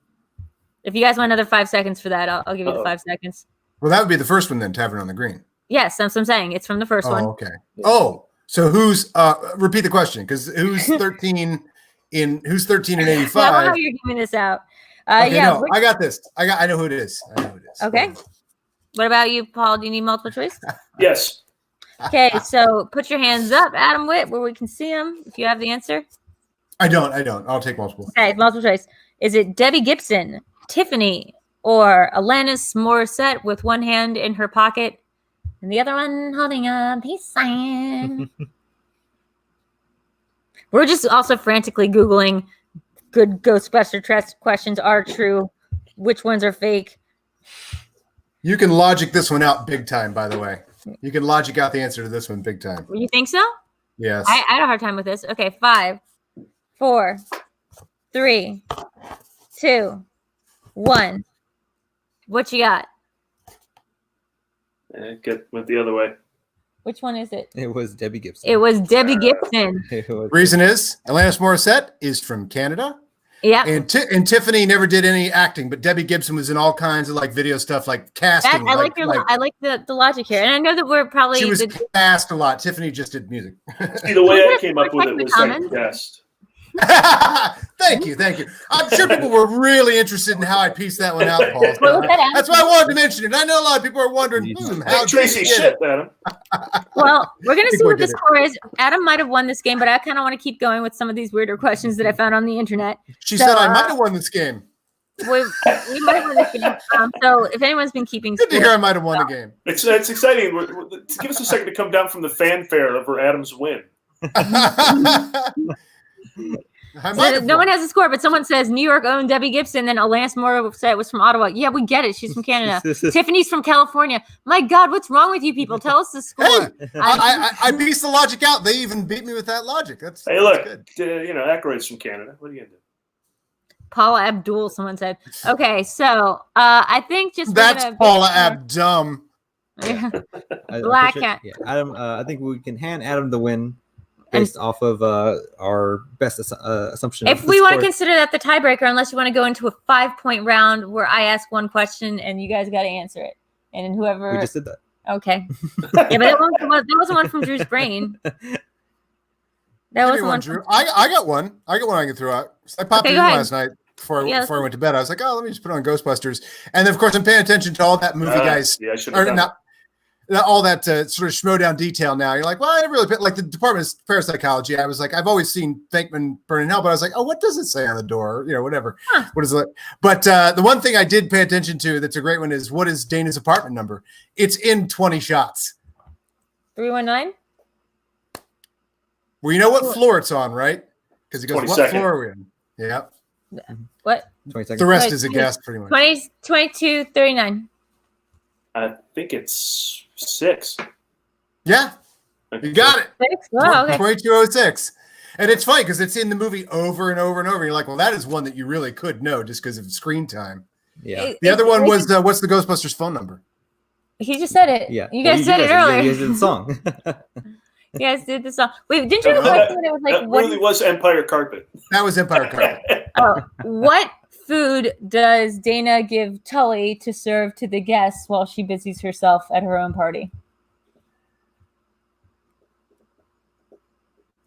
If you guys want another 5 seconds for that, I'll give you the 5 seconds. well, that would be the first one then. Tavern on the Green. Yes, that's what I'm saying. It's from the first one. Oh, okay. Oh, so who's repeat the question because who's 13 in 85? I don't know how you're giving this out. Okay, yeah. no, I got this. I know who it is. Okay. What about you, Paul? Do you need multiple choice? yes, Okay, so put your hands up, Adam Witt, where we can see them. If you have the answer. I don't. I'll take multiple. Okay, multiple choice. Is it Debbie Gibson, Tiffany, or Alanis Morissette with one hand in her pocket and the other one holding a peace sign? We're just also frantically Googling good Ghostbuster questions are true, which ones are fake. You can logic this one out big time, by the way. You can logic out the answer to this one big time. You think so? Yes. I had a hard time with this. Okay, 5, 4, 3, 2, 1. What you got? went the other way. Which one is it? It was Debbie Gibson. It was Debbie Gibson. Reason is Alanis Morissette is from Canada. Yeah. And Tiffany never did any acting, but Debbie Gibson was in all kinds of like video stuff, like casting. I like the logic here, and I know that we're probably she was cast a lot. Tiffany just did music. See, the way I came up with it was like guessed. Thank you. I'm sure people were really interested in how I pieced that one out, Paul. That's why I wanted to mention it. I know a lot of people are wondering how Tracy shit, Adam. Well, we're gonna see what the score is. Adam might have won this game, but I kind of want to keep going with some of these weirder questions that I found on the internet. She said I might have won this game. We might have won this game. So if anyone's been keeping good to hear, I might have won the game. It's exciting. Give us a second to come down from the fanfare over Adam's win. No one has a score, but someone says New York owned Debbie Gibson. Then Alanis Morissette was from Ottawa. Yeah, we get it. She's from Canada. Tiffany's from California. My God, what's wrong with you people? Tell us the score. Hey, I pieced the logic out. They even beat me with that logic. Hey, look, good. Aykroyd's from Canada. What are you gonna do? Paula Abdul, someone said. Okay, so I think that's Paula Abdum. Yeah. Black Cat. Yeah, Adam. I think we can hand Adam the win based off of our best assumption. If we want to consider that the tiebreaker, unless you want to go into a 5-point round where I ask one question and you guys got to answer it, and then whoever we just did that. Okay. Yeah, but that wasn't one from Drew's brain. That was one. Drew. I got one. I can throw out. I popped it in last night before I went to bed. I was like, oh, let me just put on Ghostbusters, and then of course I'm paying attention to all that movie guys. Yeah, I should have done. All that sort of Schmoedown detail now. You're like, well, I never really like the Department of Parapsychology. I was like, I've always seen Thankman Burn in Hell, but I was like, oh, what does it say on the door? Whatever. Huh. What is it? But the one thing I did pay attention to that's a great one is what is Dana's apartment number? It's in 20 shots. 319? Well, you know what floor it's on, right? Because he goes, what floor are we in? Yeah. What? 20 seconds. The rest is a guess, pretty much. 22, 39. I think it's 6. Yeah, you got it. 6? Oh, okay. 2206. And it's funny because it's in the movie over and over and over. You're like, well, that is one that you really could know just because of screen time. Yeah. The other one was what's the Ghostbusters phone number? He just said it. Yeah. You guys said it earlier. You guys did the song. You guys did the song. Wait, didn't you have a question that was like, that really was Empire Carpet. That was Empire Carpet. Oh, what food does Dana give Tully to serve to the guests while she busies herself at her own party?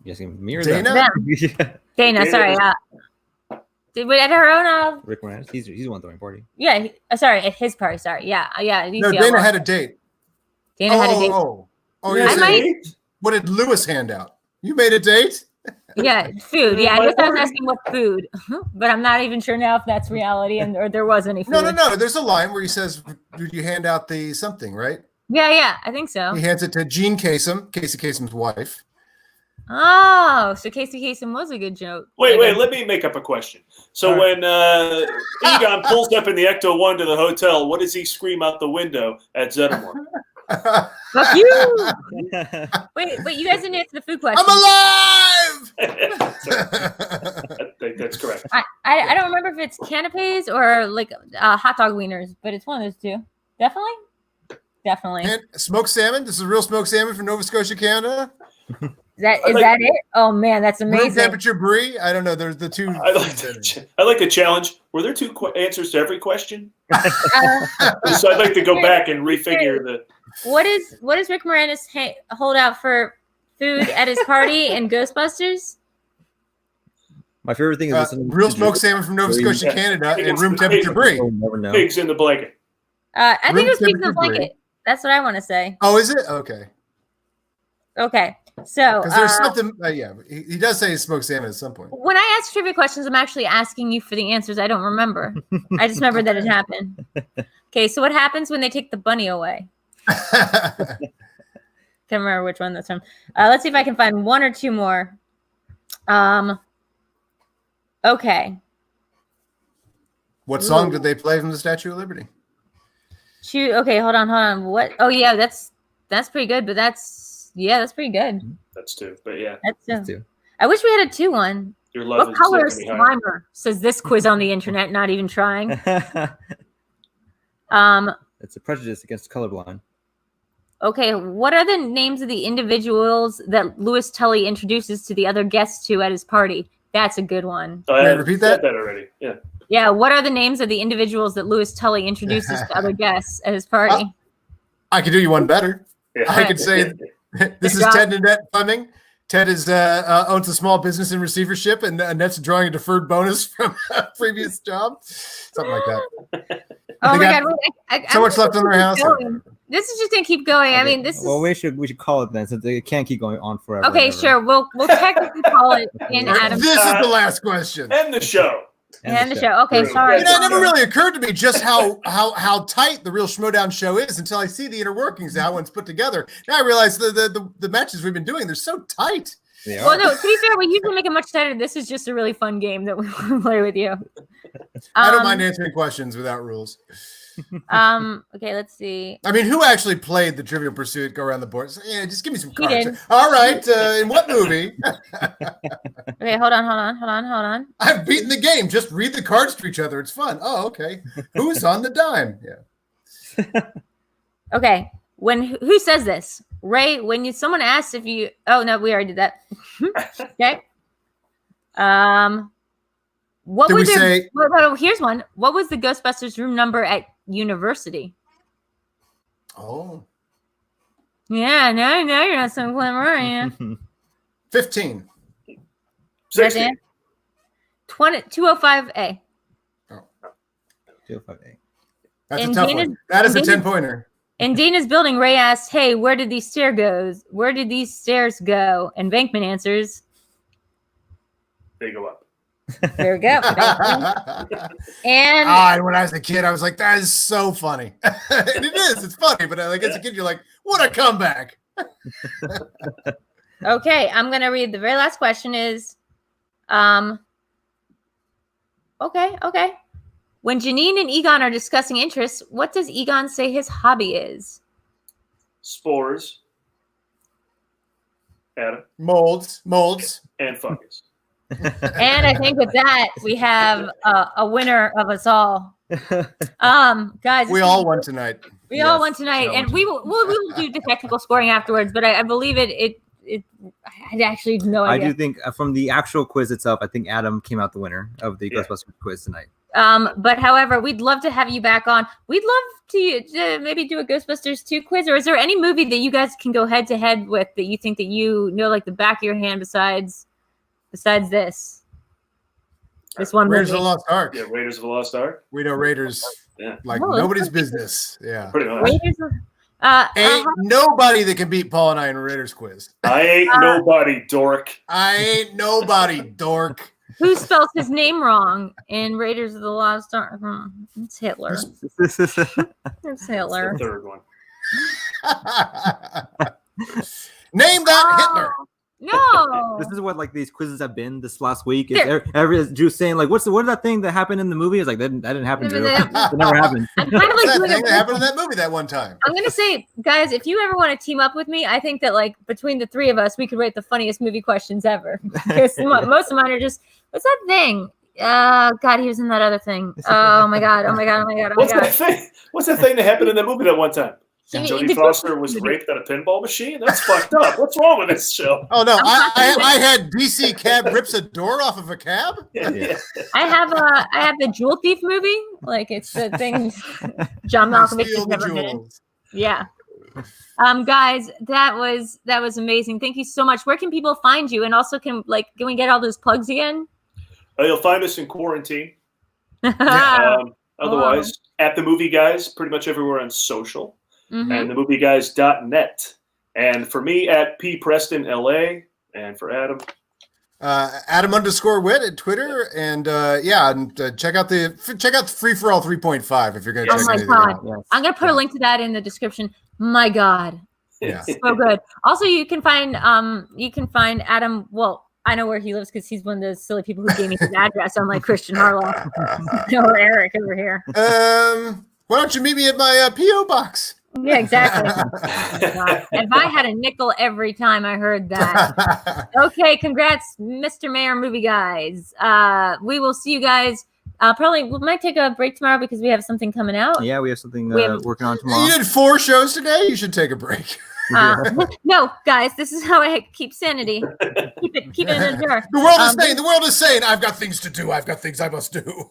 Yes, me or Dana? Dana, sorry. At her own. Rick Moranis, he's the one throwing party. Yeah, sorry, at his party. Sorry, yeah. No, Dana had a date. Dana had a date. You're saying, what did Lewis hand out? You made a date? Yeah, food. Yeah, I guess I was asking what food, but I'm not even sure now if that's reality or there was any food. No. There's a line where he says, "Did you hand out the something?" Right? Yeah, I think so. He hands it to Jean Kasem, Casey Kasem's wife. Oh, so Casey Kasem was a good joke. Wait, let me make up a question. So when Egon pulls up in the Ecto-1 to the hotel, what does he scream out the window at Zeddemore? Fuck you! Wait, you guys didn't answer the food question. I'm alive! I think that's correct. I don't remember if it's canapes or like hot dog wieners, but it's one of those two. Definitely. And smoked salmon. This is real smoked salmon from Nova Scotia, Canada. Is that it? Oh man, that's amazing. Room temperature brie. I don't know. There's the two. I like the challenge. Were there two answers to every question? So I'd like to go back and refigure the. What does Rick Moranis hold out for food at his party in Ghostbusters? My favorite thing is real smoked salmon from Nova Scotia, Canada, and room temperature brie. Pigs in the blanket. I think it was pigs in the blanket. That's what I want to say. Oh, is it? Okay. So because there's something. Yeah, he does say smoked salmon at some point. When I ask trivia questions, I'm actually asking you for the answers. I don't remember. I just remember that it happened. Okay, so what happens when they take the bunny away? Can't remember which one that's from. Let's see if I can find one or two more. Okay. What song did they play from the Statue of Liberty? Okay, hold on. What? Oh yeah, that's pretty good, but that's pretty good. That's 2, but yeah. That's 2. I wish we had a 2-1. What color is Slimer? Says this quiz on the internet, not even trying. It's a prejudice against colorblind. Okay, what are the names of the individuals that Louis Tully introduces to the other guests to at his party? That's a good one. I Wait, repeat said that? already. Yeah. Yeah, what are the names of the individuals that Louis Tully introduces to other guests at his party? I could do you one better. Yeah. I could say this is Ted and Annette Fleming. Ted owns a small business in receivership, and Annette's drawing a deferred bonus from a previous job. Something like that. Oh my God! So much left on their house. This is just gonna keep going. Okay. I mean, this is. Well, we should call it then, since it can't keep going on forever. Okay, sure. We'll technically call it in Adam. This is the last question. End the show. And the show. Okay, True. sorry. You know, it never really occurred to me just how tight the real Schmoedown show is until I see the inner workings of how it's put together. Now I realize the matches we've been doing, they're so tight. Well, no, to be fair, we usually make it much tighter. This is just a really fun game that we want to play with you. I don't mind answering questions without rules. Okay, let's see. I mean, who actually played the Trivial Pursuit? Go around the board. So, yeah, just give me some He cards. did. All right, in what movie? Okay, hold on. I've beaten the game. Just read the cards to each other. It's fun. Oh, okay. Who's on the dime? Yeah. Okay, who says this? Ray, when someone asks if you. Oh no, we already did that. Okay. What Did was we say? Well, here's one. What was the Ghostbusters room number at university? Oh. Yeah, no, you're not so clever, are you? 15. 16. 205A. Oh. 205A. That's And a tough Dana's- one. That is a Dana's- 10-pointer. In Dana's building, Ray asks, "Hey, where did these stairs go?" And Bankman answers, They go up. "There we go." And And when I was a kid, I was like, that is so funny. And it is. It's funny. But like as a kid, you're like, what a comeback. okay, I'm gonna read the very last question. Is okay. When Janine and Egon are discussing interests, what does Egon say his hobby is? Spores. Adam. Molds. And fungus. And I think with that, we have a winner of us all. Guys, We all won tonight. We all won tonight, and we will do the technical scoring afterwards. But I believe it. I actually have no I idea. do think from the actual quiz itself, I think Adam came out the winner of the Ghostbusters quiz tonight. But however, we'd love to have you back on. We'd love to maybe do a Ghostbusters 2 quiz, or is there any movie that you guys can go head to head with that you think that you know like the back of your hand besides this one Raiders of movie? the Lost Ark. Yeah, Raiders of the Lost Ark. We know Raiders Yeah. like Oh, nobody's business. Yeah. Pretty much. Raiders of- Ain't nobody that can beat Paul and I in a Raiders quiz. I ain't nobody, dork. I ain't nobody, dork. who spells his name wrong in Raiders of the Lost Ark? It's Hitler. It's Hitler. The third one. Name that Hitler. No. This is what like these quizzes have been this last week. Is Drew saying like, what is that thing that happened in the movie? It's like that didn't happen, Drew. It never happened. I'm kind of What's like that doing thing that a happened in that movie that one time? I'm gonna say, guys, if you ever want to team up with me, I think that like between the three of us, we could write the funniest movie questions ever. Because most of mine are just, what's that thing? God, he was in that other thing. Oh my god. What's that thing? What's that thing that happened in that movie that one time? Jodie Foster was raped at a pinball machine? That's fucked up. What's wrong with this show? Oh no, I had DC Cab rips a door off of a cab. Yeah. I have the Jewel Thief movie. Like it's the thing John Malkovich Steal has the never been in. jewels. Yeah. Guys, that was amazing. Thank you so much. Where can people find you? And also can we get all those plugs again? You'll find us in quarantine. Yeah. Otherwise, at the Movie Guys, pretty much everywhere on social. Mm-hmm. And themovieguys.net. And for me, at P Preston LA. And for Adam, Adam_Witt at Twitter, and check out the Free for All 3.5 if you're gonna check my anything God. out. Yes. I'm gonna put a link to that in the description. My God. Yeah. So good. Also, you can find Adam. Well, I know where he lives because he's one of those silly people who gave me his address, unlike Christian Harlow or Eric over here. Why don't you meet me at my P.O. box? Yeah, exactly. If I had a nickel every time I heard that. Okay, congrats, Mr. Mayor Movie Guys. We will see you guys Probably we might take a break tomorrow because we have something coming out. Yeah, we have something We have- working on tomorrow. You did 4 shows today. You should take a break. No, guys, this is how I keep sanity. Keep it in a jar. The world is saying. The world is saying. I've got things to do. I've got things I must do.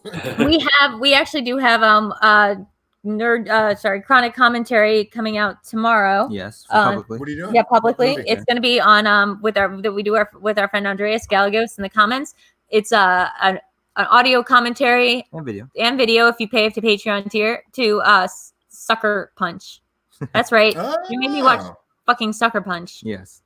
We actually do have Chronic commentary coming out tomorrow. Yes, What are you doing? Yeah, publicly. Movie? It's going to be on with our friend Andreas Gallegos in the comments. It's an audio commentary and video. If you pay to Patreon tier to Sucker Punch. That's right. You made me watch fucking Sucker Punch. Yes,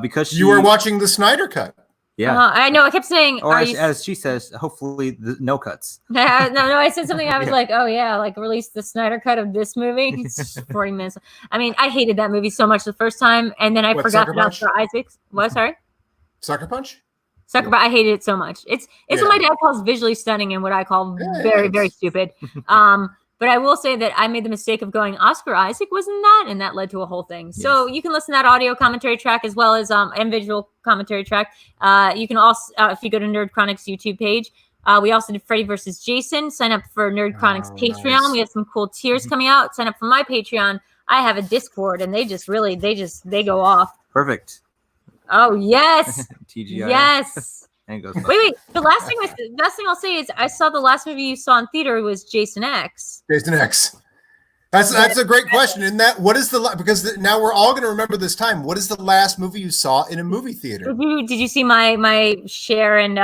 because you were watching the Snyder Cut. Yeah, I know. I kept saying, or as she says, hopefully no cuts. No. I said something. I was like, oh yeah, like release the Snyder Cut of this movie. It's 40 minutes. I mean, I hated that movie so much the first time, and then I forgot that Oscar Isaac's. What? Sorry. Sucker Punch. Sucker Punch. I hated it so much. It's what my dad calls visually stunning and what I call very stupid. But I will say that I made the mistake of going, Oscar Isaac was in that, and that led to a whole thing. Yes. So you can listen to that audio commentary track as well as and visual commentary track. You can also, if you go to NerdChronic's YouTube page, we also did Freddy vs. Jason. Sign up for NerdChronic's Patreon. Nice. We have some cool tiers coming out. Sign up for my Patreon. I have a Discord, and they go off. Perfect. Oh yes, TGI. Yes. And goes. Wait. The last thing I'll say is I saw the last movie you saw in theater was Jason X. Jason X. That's a great question. And what is because now we're all going to remember this time. What is the last movie you saw in a movie theater? Did you see my share and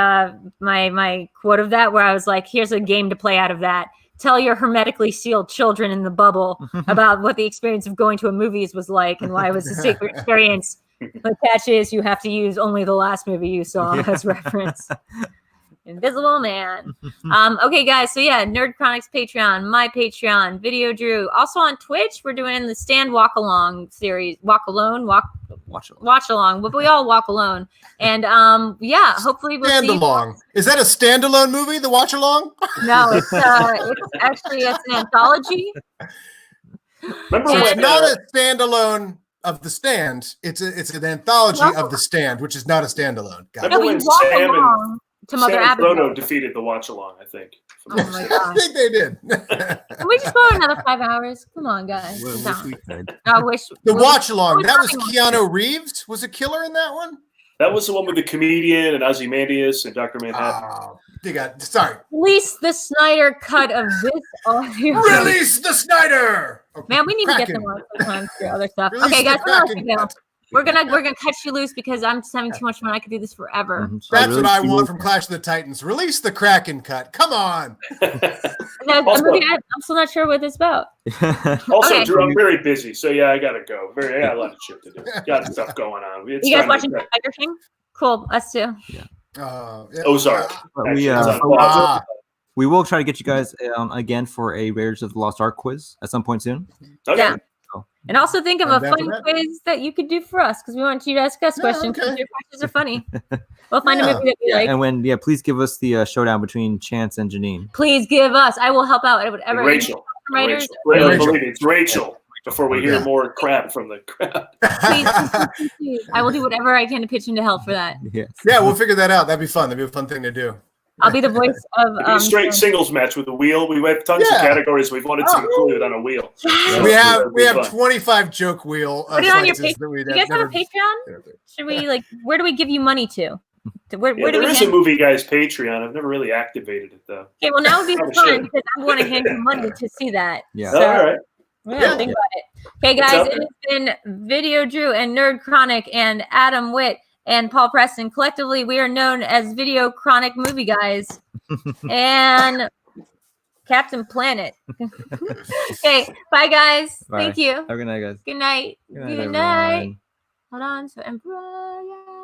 my quote of that where I was like, here's a game to play out of that. Tell your hermetically sealed children in the bubble about what the experience of going to a movies was like and why it was a sacred experience. The catch is you have to use only the last movie you saw as reference. Invisible Man. Okay, guys. So yeah, NerdChronic's Patreon, my Patreon, VideoDrew. Also on Twitch, we're doing the Stand Walk Along series. Watch along. But we all walk alone. And hopefully we'll Stand along. Is that a standalone movie? The Watch Along? No, it's actually it's an anthology. It's not a standalone of The Stand. It's an anthology of The Stand, which is not a standalone. No, we walk along to Mother Sam Abigail. and Frodo defeated the Watch Along, I think. Oh my God. I think they did. Can we just go another 5 hours? Come on, guys. I wish the Watch Along. That was Keanu Reeves. Was a killer in that one? That was the one with the comedian and Ozymandias and Dr. Manhattan. Sorry. Release the Snyder cut of this audio. Release the Snyder. Okay. Man, we need to get them on sometimes for other stuff. Okay, guys, we're gonna cut you loose because I'm just having too much fun. I could do this forever. That's what I want from Clash of the Titans. Release the Kraken cut. Come on. I'm still not sure what it's about. Also, Drew, I'm very busy, so yeah, I gotta go. I got a lot of shit to do. Got stuff going on. You guys watching Tiger King? Cool, us too. Yeah. Ozark. We will try to get you guys again for a Raiders of the Lost Ark quiz at some point soon. Okay. Yeah. And also think of a fun quiz that you could do for us because we want you to ask us questions because your questions are funny. We'll find a movie that we like. And please give us the showdown between Chance and Janine. Please give us. I will help out at whatever. Rachel. It's Rachel. Before we hear more crap from the crowd. Please. I will do whatever I can to pitch in to help for that. Yes. Yeah, we'll figure that out. That'd be fun. That'd be a fun thing to do. I'll be the voice of a straight singles match with a wheel. We have tons of categories we've wanted to include on a wheel. We have 25 joke wheel. Put it on your Patreon. You guys have a Patreon? Should we where do we give you money to? Where do there is a Movie Guys Patreon. I've never really activated it though. Okay, well now would be the time because I'm going to hand you money to see that. Yeah. So, all right. Yeah, think about it. Okay, guys, it has been VideoDrew and NerdChronic and Adam Witt and Paul Preston. Collectively, we are known as VideoChronic Movie Guys and Captain Planet. Okay, bye, guys. Bye. Thank you. Have a good night, guys. Good night. Good night. Hold on. So, Emperor.